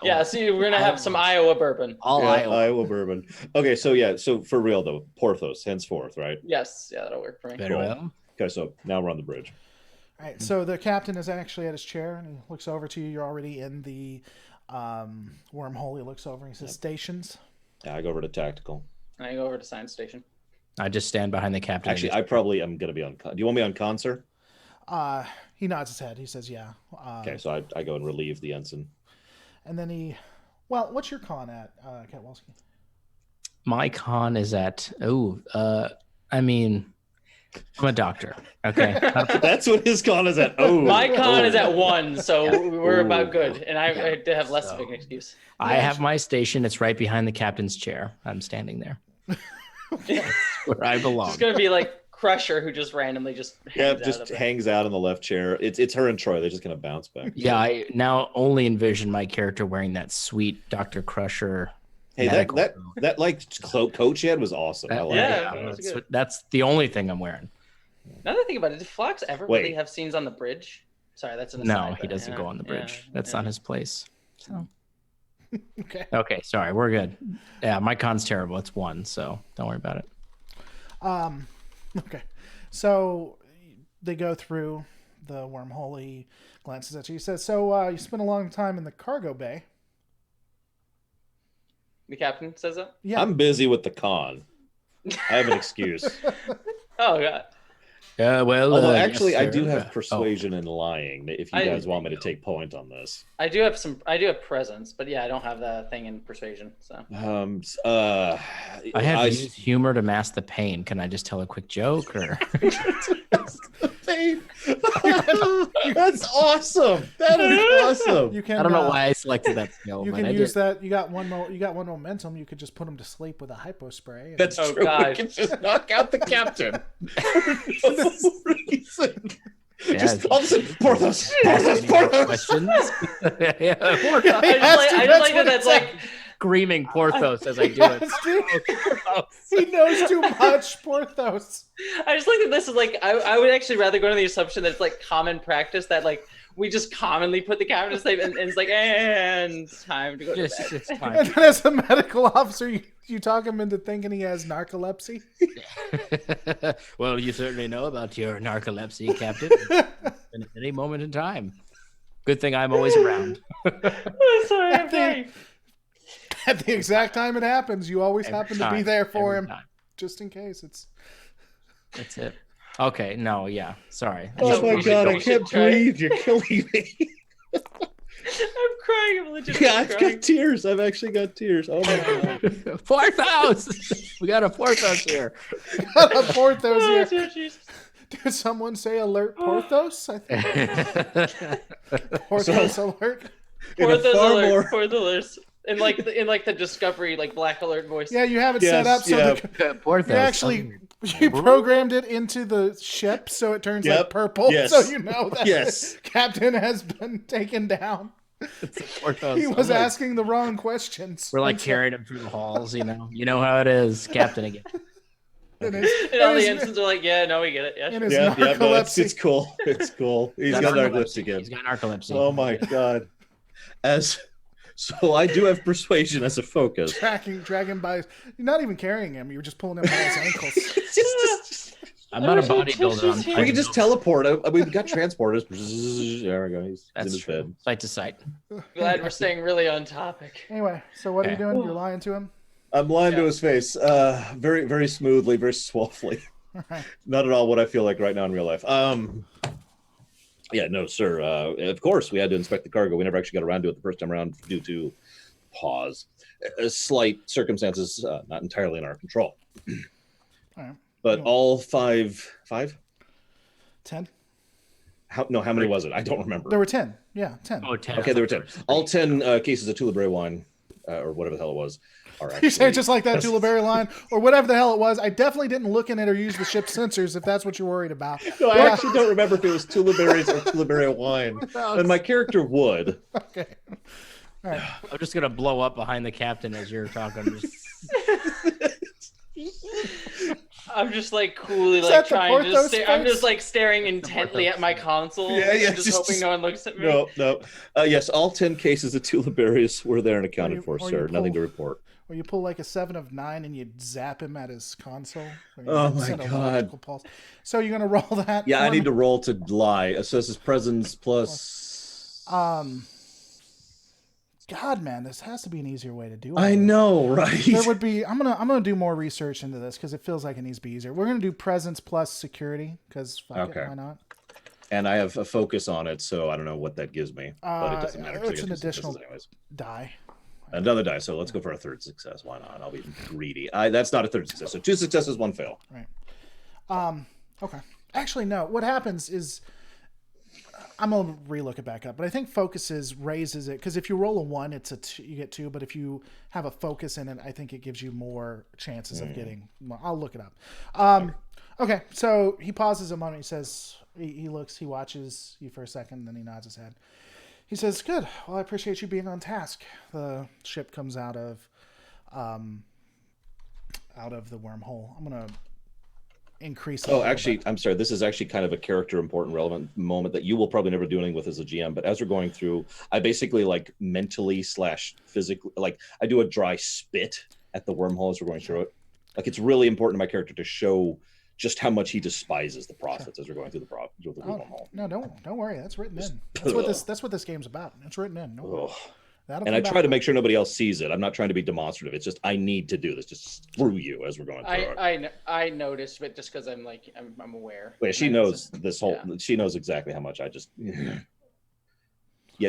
Yeah, see, we're gonna have some Iowa bourbon. Iowa bourbon. Okay, so for real though, Porthos henceforth, right? Yes, yeah, that'll work for me. Very well. Okay, so now we're on the bridge. All right, so the captain is actually at his chair and he looks over to you. You're already in the wormhole. He looks over and he says, "Stations." Yeah, I go over to tactical. And I go over to science station. I just stand behind the captain. Actually, I probably am going to be on con. Do you want me on con, sir? He nods his head. He says, "Yeah." Okay, so I go and relieve the ensign. And then what's your con at, Ketwolski? My con is at, I'm a doctor. Okay. That's what his con is at. My con is at 1, so we're about good. And I have less of an excuse. I have my station. It's right behind the captain's chair. I'm standing there. Where I belong. It's going to be like Crusher, who just randomly hangs out in the left chair. It's her and Troy. They're just going to bounce back. Yeah, I now only envision my character wearing that sweet Dr. Crusher. Hey, that like coat she had was awesome. I like it. That's the only thing I'm wearing. Now that I think about it, did Phlox ever really have scenes on the bridge? Sorry, that's an aside. No, he doesn't go on the bridge. That's not his place. So. Okay, sorry, we're good. Yeah, my con's terrible. It's 1, so don't worry about it. Okay, so they go through the wormhole. He glances at you. He says, "So you spent a long time in the cargo bay." The captain says that? Yeah. I'm busy with the con. I have an excuse. Oh, God. Although actually, I do have persuasion and lying. If you guys want me to take point on this, I do have presence, but yeah, I don't have the thing in persuasion. So I have used humor to mask the pain. Can I just tell a quick joke or? That's awesome. That is awesome. You can. I don't know why I selected that skill. You can use that. You got one momentum. You could just put him to sleep with a hypo spray. That's true. God. We can just knock out the captain. Just all of a sudden, Porthos. Questions? I just like that. That's like screaming Porthos as I do it. He knows too much, Porthos. I just like that this is like, I would actually rather go to the assumption that it's like common practice that like we just commonly put the captain to sleep and it's like, and it's time to go to bed. It's time. And then as a medical officer, you talk him into thinking he has narcolepsy. Well, you certainly know about your narcolepsy, Captain. At any moment in time. Good thing I'm always around. Sorry, I'm sorry. At the exact time it happens, you always happen to be there for him, just in case. That's it. Okay, no, yeah, sorry. Oh my God, I can't breathe. You're killing me. I'm crying. I'm legitimately Yeah, I've crying. got tears. I've actually got tears. Oh my God. Porthos! We got a Porthos here. A Porthos Oh, here. Jesus. Did someone say alert Porthos? I think. Porthos alert. Porthos far alert. more- Porthos alert. In like the Discovery like Black Alert voice. Yeah, you have it Yes, set up so yeah. Porthos. you actually you programmed it into the ship so it turns like Yep. purple, Yes. so you know that Yes. the captain has been taken down. Porthos He was alert. asking the wrong questions. We're like And so- carrying him through the halls, you know how it is, Captain again. and his- And all and the his- ensigns are like, yeah, no, we get it. Yeah, and sure. his Yeah, no, narcolepsy. it's cool. It's cool. He's got narcolepsy again. He's got narcolepsy. Oh my God. So I do have persuasion as a focus. dragging by. You're not even carrying him. You're just pulling him by his ankles. I'm not a bodybuilder. We can just teleport. We've got transporters. There we go. He's in That's his true. bed. Site to site. Glad we're staying really on topic. Anyway, so what are you Okay. doing? You're lying to him. I'm lying to Yeah. his face, very, very smoothly, very suavely. All right. Not at all what I feel like right now in real life. Yeah, no, sir. Of course, we had to inspect the cargo. We never actually got around to it the first time around due to slight circumstances, not entirely in our control. All right. But all five? 10. How many was it? I don't remember. There were 10. Yeah, 10. Oh, 10. Okay, there were 10. All 10 cases of Tula Berry wine, or whatever the hell it was, are You actually... say it just like that Tuliberry line or whatever the hell it was. I definitely didn't look in it or use the ship's sensors if that's what you're worried about. No, I actually don't remember if it was Tula Berries or Tula Berry wine. And my character would. Okay. All right. I'm just gonna blow up behind the captain as you're talking. I'm just like coolly Is like that the trying to Porthos stare. I'm face? just like staring intently at my console. Yeah, yeah, and just hoping no one looks at me. No. Yes, all 10 cases of Tula Berries were there and accounted Or for, you sir. pull- Nothing to report. Or you pull like a 7 of 9 and you zap him at his console. Or you Oh my send a God. electrical pulse. So you're gonna roll that? Yeah, I for need me? to roll to lie. Assesses presence plus... God, man, this has to be an easier way to do it. I know, right? There would be. I'm gonna do more research into this because it feels like it needs to be easier. We're gonna do presence plus security because Okay. why not? And I have a focus on it, so I don't know what that gives me. But it doesn't matter. 'cause I It's get an 2 successes additional anyways. die. Another die, so let's go for a 3rd success. Why not? I'll be greedy. That's not a 3rd success. So 2 successes, 1 fail. Right. Okay. Actually, no. What happens is I'm gonna relook it back up, but I think focuses raises it because if you roll a 1, you get 2. But if you have a focus in it, I think it gives you more chances of getting. Well, I'll look it up. Okay. So he pauses a moment. He says he looks. He watches you for a second, then he nods his head. He says, "Good. Well, I appreciate you being on task." The ship comes out of the wormhole. I'm gonna increase. Oh, actually, I'm sorry. This is actually kind of a character important, relevant moment that you will probably never do anything with as a GM. But as we're going through, I basically like mentally / physically, like I do a dry spit at the wormhole as we're going through it. Like it's really important to my character to show just how much he despises the prophets as we're going through the wormhole. No, don't worry. That's written in. That's what this game's about. It's written in. Ugh. That'll And come I try back. to make sure nobody else sees it. I'm not trying to be demonstrative. It's just I need to do this. Just screw you as we're going through it. I noticed, but just because I'm aware. Wait, she And knows this whole. yeah. She knows exactly how much I just. Yeah,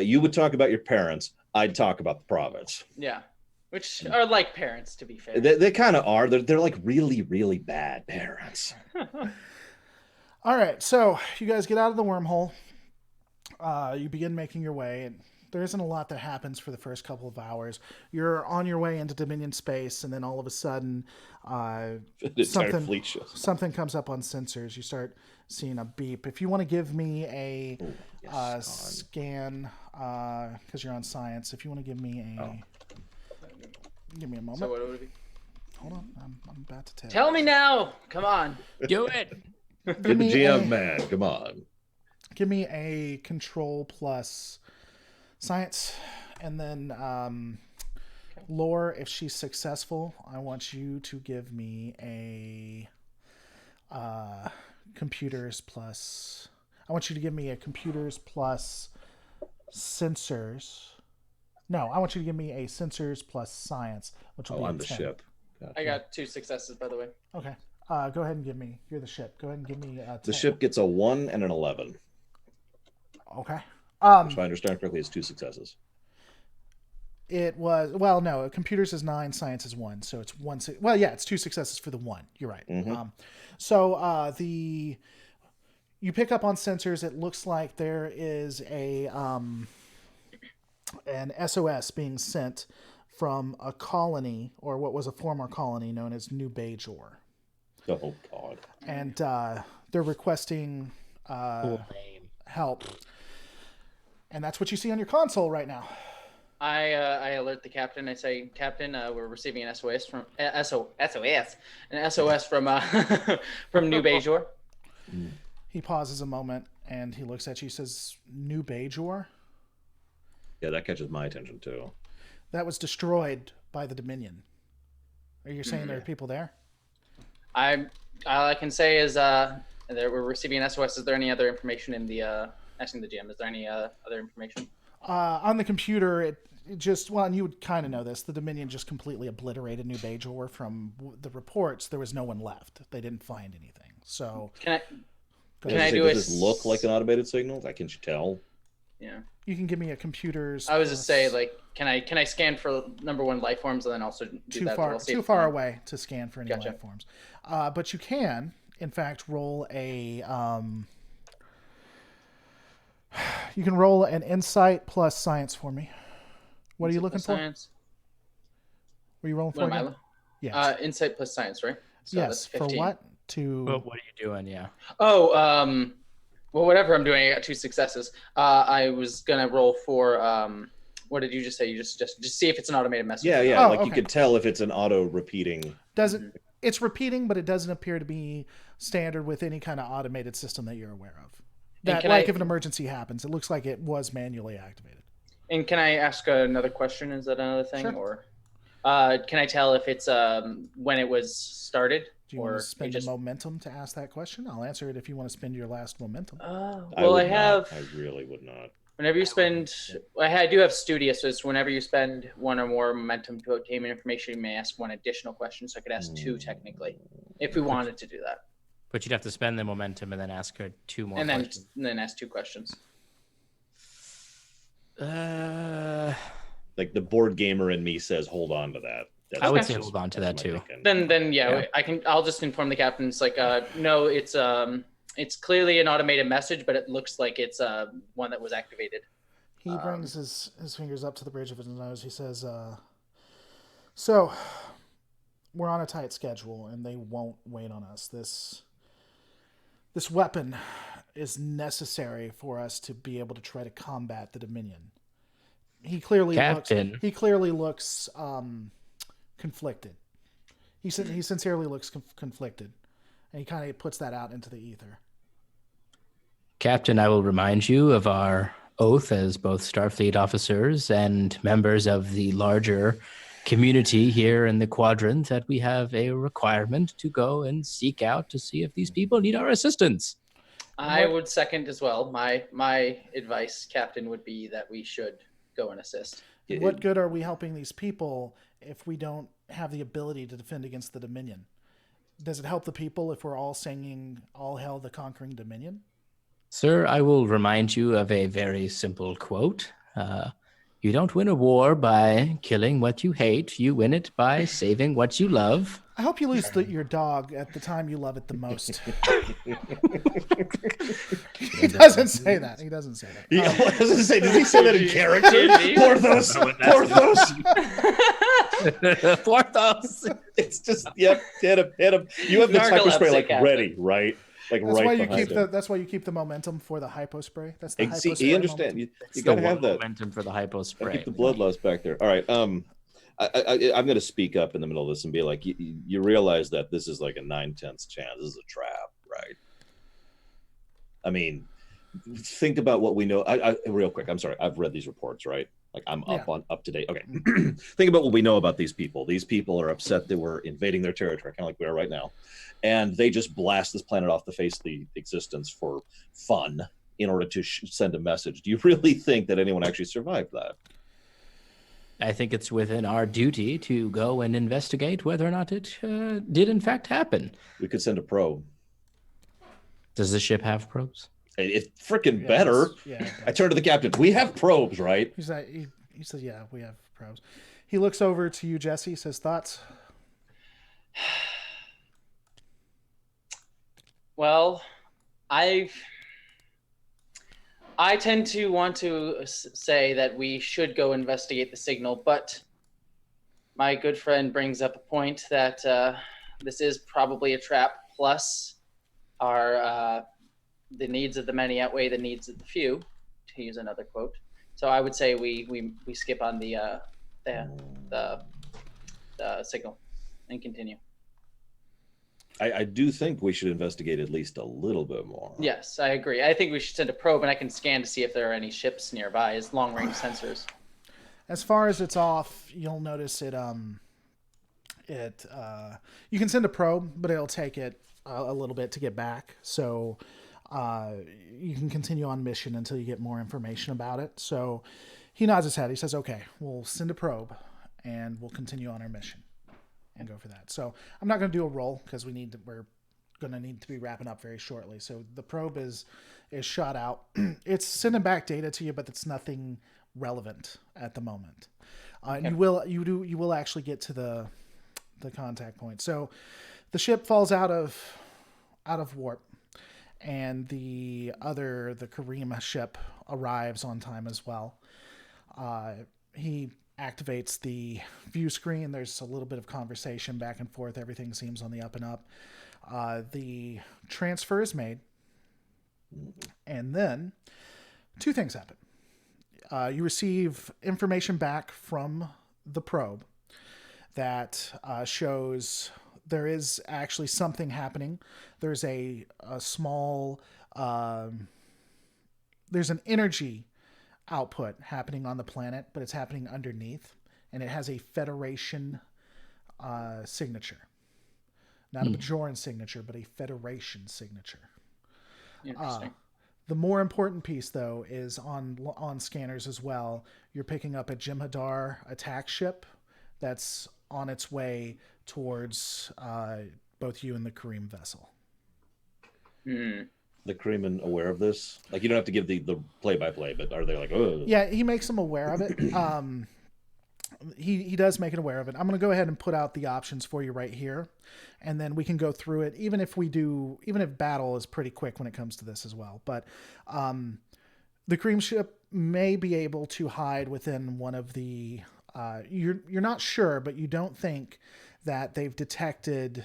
you would talk about your parents. I'd talk about the province. Yeah, which are like parents, to be fair. They kind of are. They're like really, really bad parents. All right, so you guys get out of the wormhole. You begin making your way, and there isn't a lot that happens for the first couple of hours. You're on your way into Dominion space, and then all of a sudden, The entire fleet shows. something comes up on sensors. You start seeing a beep. If you want to give me a scan, because you're on science, if you want to give me a Give me a moment. So what would it be? Hold on. I'm about to Tell me now. Come on. Do it. You're the GM man. Come on. Give me a control plus science, and then lore. If she's successful, I want you to give me a computers plus. I want you to give me a computers plus sensors. No, I want you to give me a sensors plus science, which will be on the 10. ship. Gotcha. I got 2 successes, by the way. Okay. Go ahead and give me. You're the ship. Go ahead and give me. 10. The ship gets a 1 and an 11. Okay. Which, if I understand correctly, is 2 successes. It was no. Computers is 9, science is 1, so it's 1. Well, yeah, it's 2 successes for the 1. You're right. Mm-hmm. You pick up on sensors. It looks like there is an SOS being sent from a colony, or what was a former colony known as New Bajor. Oh God! And they're requesting help, and that's what you see on your console right now. I alert the captain. I say, Captain, we're receiving an SOS from SOS from from New Bajor. He pauses a moment and he looks at you. Says, "New Bajor." Yeah, that catches my attention too. That was destroyed by the Dominion. Are you saying there are people there? All I can say is that we're receiving an SOS. Is there any other information in the asking the GM? Is there any other information? On the computer, it just, well, and you would kind of know this, the Dominion just completely obliterated New Bajor. From the reports, there was no one left. They didn't find anything. So Can Does this look like an automated signal? Can you tell? Yeah. You can give me a computer's. I was just say, like, can I scan for number 1 life forms and then also do too that? far, too far away to scan for any Gotcha. life forms. But you can, in fact, roll a. You can roll an insight plus science for me. What are you looking for? Science. What are you rolling for? What am I? Yes. Insight plus science, right? So yes. that's For 15. what? To. Well, what are you doing? Yeah. Oh, well, whatever I'm doing, I got 2 successes. I was gonna roll for what did you just say? You just see if it's an automated message. Yeah. Oh, like okay. you could tell if it's an auto repeating. Doesn't it's repeating, but it doesn't appear to be standard with any kind of automated system that you're aware of. That, like, if an emergency happens, it looks like it was manually activated. And can I ask another question? Is that another thing, Sure. or can I tell if it's when it was started? Do you want to spend your momentum to ask that question? I'll answer it if you want to spend your last momentum. Well, I really would not. Whenever you spend, I do have studious, so it's whenever you spend 1 or more momentum to obtain information, you may ask 1 additional question. So I could ask 2 technically, if we wanted to do that. But you'd have to spend the momentum and then ask her 2 more and questions. then ask 2 questions. Like the board gamer in me says, hold on to that. I would say hold on to that too. Then yeah, I'll just inform the captain. It's like no, it's clearly an automated message, but it looks like it's one that was activated. He brings his fingers up to the bridge of his nose. He says, so we're on a tight schedule and they won't wait on us. This weapon is necessary for us to be able to try to combat the Dominion. He clearly looks conflicted. He sincerely looks conflicted, and he kind of puts that out into the ether. Captain, I will remind you of our oath as both Starfleet officers and members of the larger community here in the quadrant that we have a requirement to go and seek out to see if these people need our assistance. I would second as well. My advice, Captain, would be that we should go and assist. What good are we helping these people if we don't have the ability to defend against the Dominion? Does it help the people if we're all singing "All Hail the Conquering Dominion"? Sir, I will remind you of a very simple quote. You don't win a war by killing what you hate. You win it by saving what you love. I hope you lose your dog at the time you love it the most. He doesn't say that. He doesn't say that. What does it say? Does he say that in character? Porthos! Porthos! It's just, yep, hit him. You have the hyper spray like Captain. ready, right? Like That's right why you behind keep him. that's why you keep the momentum for the hypo spray. That's the hypo See, spray you understand. momentum. You gotta have that. Momentum for the hypo spray. Keep the bloodlust back there. All right. I'm going to speak up in the middle of this and be like, you realize that this is like a 9/10 chance. This is a trap, right? I mean, think about what we know. Real quick, I'm sorry. I've read these reports, right? Like I'm up to date. Okay. Think about what we know about these people. These people are upset that we're invading their territory, kind of like we are right now. And they just blast this planet off the face of the existence for fun in order to send a message. Do you really think that anyone actually survived that? I think it's within our duty to go and investigate whether or not it did in fact happen. We could send a probe. Does the ship have probes? It's freaking better. Yeah, I turned to the captain. We have probes, right? He says, yeah, we have probes. He looks over to you, Jesse, says, thoughts? Well, I tend to want to say that we should go investigate the signal, but my good friend brings up a point that this is probably a trap, plus our the needs of the many outweigh the needs of the few, to use another quote. So I would say we skip on the signal and continue. I do think we should investigate at least a little bit more. Yes, I agree. I think we should send a probe, and I can scan to see if there are any ships nearby as long-range sensors. As far as it's off, you'll notice it. You can send a probe, but it'll take it a little bit to get back. So you can continue on mission until you get more information about it. So he nods his head. He says, "Okay, we'll send a probe, and we'll continue on our mission." And go for that. So I'm not going to do a roll because we're going to need to be wrapping up very shortly. So the probe is shot out. It's sending back data to you, but it's nothing relevant at the moment. And you will actually get to the contact point. So the ship falls out of warp, and the Kareem ship arrives on time as well. He activates the view screen. There's a little bit of conversation back and forth. Everything seems on the up and up. The transfer is made, and then two things happen. You receive information back from the probe that shows there is actually something happening. There's a small there's an energy output happening on the planet, but it's happening underneath, and it has a Federation signature. Not a Bajoran signature, but a Federation signature. Interesting. The more important piece, though, is on scanners as well. You're picking up a Jem'Hadar attack ship that's on its way towards both you and the Kareem vessel. The Kareem aware of this? Like, you don't have to give the play-by-play, but are they like, oh? Yeah, he makes them aware of it. He does make it aware of it. I'm going to go ahead and put out the options for you right here, and then we can go through it, even if battle is pretty quick when it comes to this as well. But the Kareem ship may be able to hide within one of the... you're not sure, but you don't think that they've detected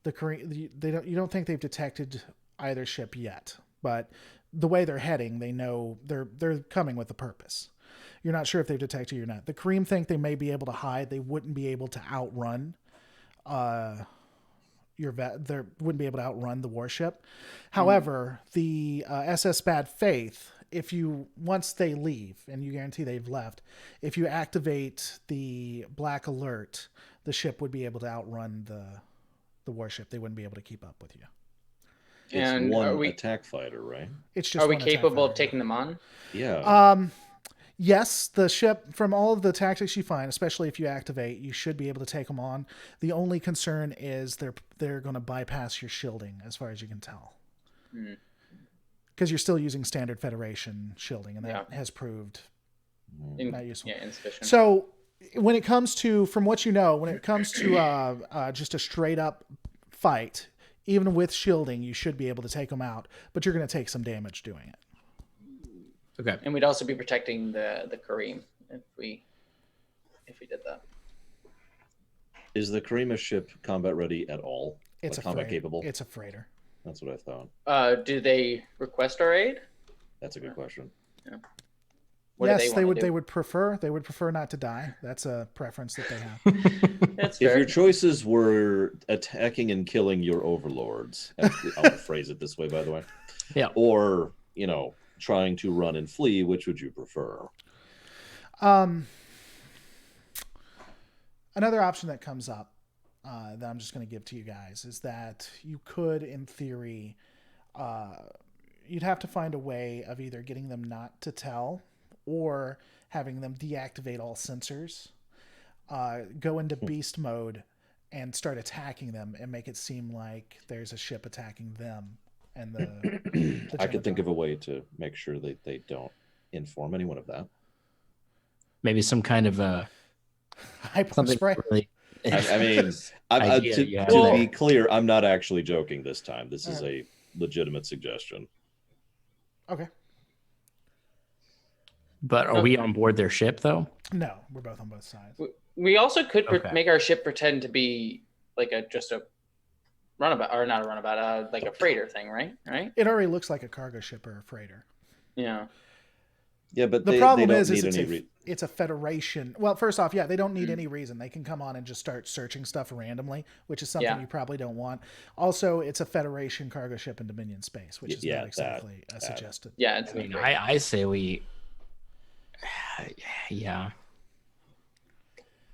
the Kareem... You don't think they've detected either ship yet, but the way they're heading, they know they're coming with a purpose. You're not sure if they've detected you or not. The Kareem think they may be able to hide. They wouldn't be able to outrun they wouldn't be able to outrun the warship. However, the SS Bad Faith, once they leave, and you guarantee they've left, if you activate the black alert, the ship would be able to outrun the warship. They wouldn't be able to keep up with you. It's one attack fighter, right? It's just. Are we capable of taking them on? Yeah. Yes, the ship, from all of the tactics you find, especially if you activate, you should be able to take them on. The only concern is they're going to bypass your shielding, as far as you can tell. Because you're still using standard Federation shielding, and that has proved not useful. Yeah, insufficient. So when it comes to, from what you know, just a straight up fight, even with shielding, you should be able to take them out, but you're going to take some damage doing it. Okay. And we'd also be protecting the Kareem if we did that. Is the Kareem ship combat ready at all? It's like combat capable. It's a freighter. That's what I thought. Do they request our aid? That's a good question. Yeah. Yes, they would. They would prefer not to die. That's a preference that they have. That's fair. If your choices were attacking and killing your overlords, I'll phrase it this way, by the way. Yeah. Or, trying to run and flee, which would you prefer? Another option that comes up that I'm just going to give to you guys is that you could, in theory, you'd have to find a way of either getting them not to tell or having them deactivate all sensors, go into beast mode and start attacking them and make it seem like there's a ship attacking them. And the I could think of a way to make sure that they don't inform anyone of that. Maybe some kind of hypo spray. Really to be clear, I'm not actually joking this time. This is a legitimate suggestion. Okay. But are we on board their ship, though? No, we're both on both sides. We also could make our ship pretend to be like just a runabout, or not a runabout, like a freighter thing, right? Right? It already looks like a cargo ship or a freighter. Yeah. Yeah, but the problem is it's a Federation. Well, first off, they don't need any reason. They can come on and just start searching stuff randomly, which is something you probably don't want. Also, it's a Federation cargo ship in Dominion space, which is not exactly suggested. Yeah, I say we.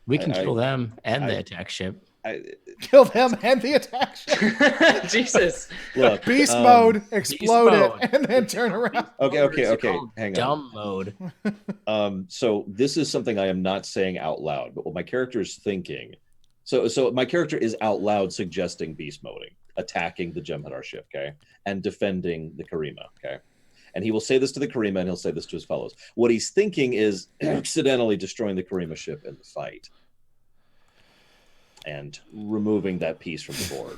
We can kill them and the attack ship. Kill them and the attack ship. Jesus. Look, beast mode, explode it, and then turn around. Okay. Hang on. Dumb mode. So this is something I am not saying out loud, but what my character is thinking. So my character is out loud suggesting beast moding, attacking the Jem'Hadar ship, okay, and defending the Karima, okay. And he will say this to the Karima, and he'll say this to his fellows. What he's thinking is accidentally destroying the Karima ship in the fight and removing that piece from the board.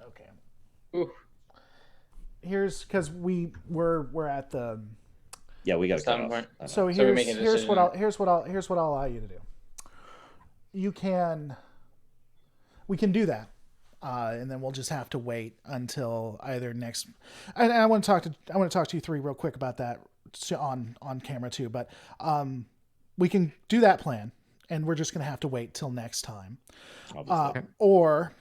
Okay. Ooh. Here's because we're at the. Yeah, we got to cut off. So here's what I'll allow you to do. We can do that. And then we'll just have to wait until either next. And I want to talk to you three real quick about that on camera too. But we can do that plan, and we're just going to have to wait till next time. Or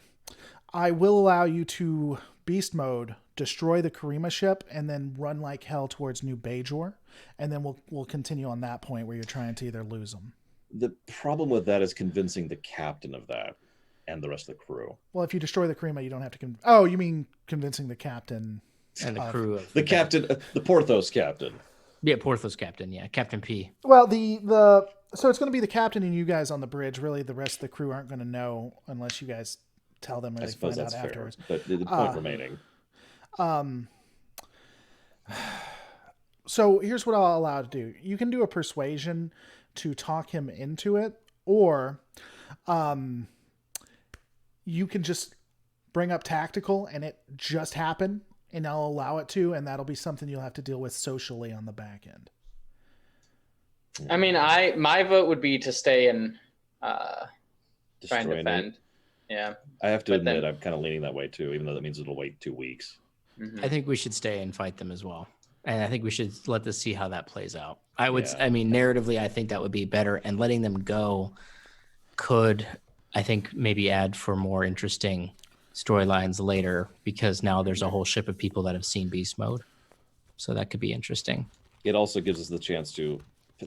I will allow you to beast mode, destroy the Karima ship, and then run like hell towards New Bajor, and then we'll continue on that point where you're trying to either lose them. The problem with that is convincing the captain of that. And the rest of the crew. Well, if you destroy the Karima, you don't have to. Oh, you mean convincing the captain and the crew of the captain, the Porthos captain. Yeah, Porthos captain. Yeah, Captain P. Well, so it's going to be the captain and you guys on the bridge. Really, the rest of the crew aren't going to know unless you guys tell them or they find out afterwards. Fair, but the point remaining. So here's what I'll allow to do. You can do a persuasion to talk him into it, or you can just bring up tactical and it just happen, and I'll allow it to, and that'll be something you'll have to deal with socially on the back end. I mean, my vote would be to stay and try and defend. Yeah. I have to admit, I'm kind of leaning that way too, even though that means it'll wait 2 weeks. Mm-hmm. I think we should stay and fight them as well. And I think we should let this see how that plays out. I mean, narratively, I think that would be better, and letting them go could, I think, maybe add for more interesting storylines later, because now there's a whole ship of people that have seen beast mode. So that could be interesting. It also gives us the chance to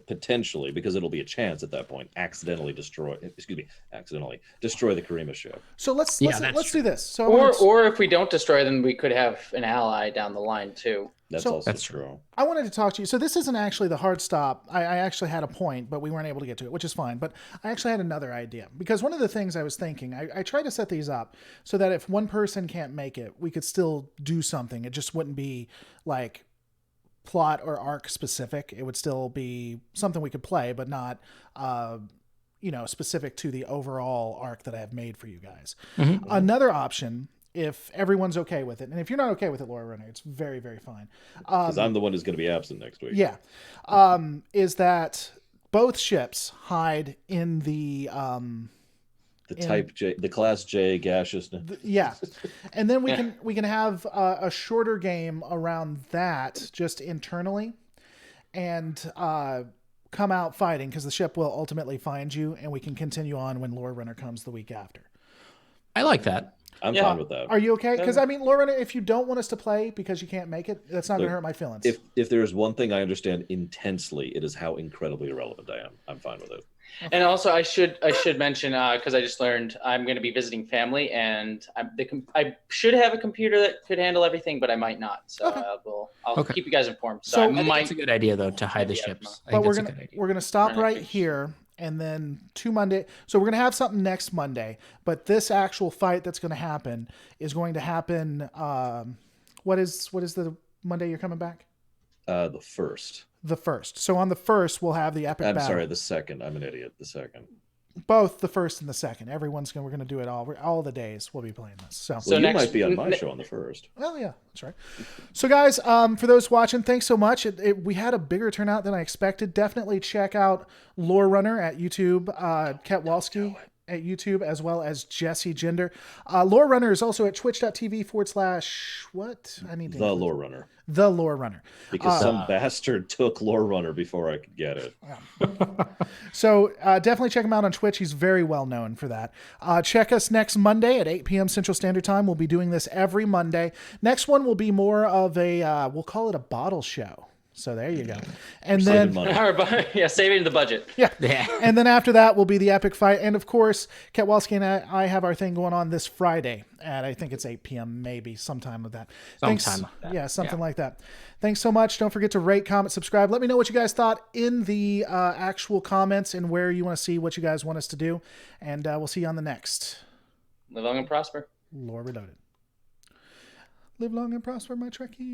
potentially, because it'll be a chance at that point, accidentally destroy the Karima ship. So let's do this. So or if we don't destroy them, we could have an ally down the line too. That's true. I wanted to talk to you. So this isn't actually the hard stop. I actually had a point, but we weren't able to get to it, which is fine. But I actually had another idea, because one of the things I was thinking, I tried to set these up so that if one person can't make it, we could still do something. It just wouldn't be like plot or arc specific. It would still be something we could play, but not, specific to the overall arc that I have made for you guys. Mm-hmm. Another option, if everyone's okay with it, and if you're not okay with it, Laura Renner, it's very, very fine. Because I'm the one who's going to be absent next week. Yeah. Is that both ships hide in the Type J, the Class J gaseousness. Yeah. And then we can have a shorter game around that just internally. and come out fighting, because the ship will ultimately find you, and we can continue on when Lore Runner comes the week after. I like that. I'm fine with that. Are you okay? Because I mean, Lore Runner, if you don't want us to play because you can't make it, that's not going to hurt my feelings. If there's one thing I understand intensely, it is how incredibly irrelevant I am. I'm fine with it. Okay. And also, I should mention, because I just learned I'm going to be visiting family, and I should have a computer that could handle everything, but I might not. So I'll keep you guys informed. So I think it's a good idea though to hide the ships. But we're gonna stop right here. And then 2 Monday. So we're going to have something next Monday. But this actual fight that's going to happen is going to happen. What is the Monday you're coming back? The 1st. The 1st. So on the 1st, we'll have the epic battle. I'm sorry, the 2nd. I'm an idiot. The 2nd. Both the 1st and the 2nd. We're going to do it all the days we'll be playing this. So you might be on my show on the 1st. Well, yeah, that's right. So guys, for those watching, thanks so much. We had a bigger turnout than I expected. Definitely check out Lore Runner at YouTube, Ketwolski at YouTube, as well as Jessie Gender. Lore Runner is also at twitch.tv/what? I need to The Lore Runner. The Lore Runner. Because some bastard took Lore Runner before I could get it. So definitely check him out on Twitch. He's very well known for that. Check us next Monday at 8 p.m. Central Standard Time. We'll be doing this every Monday. Next one will be more of a, we'll call it a bottle show. So there you go. And then saving the budget. Yeah. And then after that will be the epic fight. And of course, Ketwolski and I have our thing going on this Friday at, I think it's 8 p.m. maybe sometime with that. Something like that. Thanks so much. Don't forget to rate, comment, subscribe. Let me know what you guys thought in the actual comments and where you want to see what you guys want us to do. And we'll see you on the next. Live long and prosper. Lore Reloaded. Live long and prosper, my Trekkie.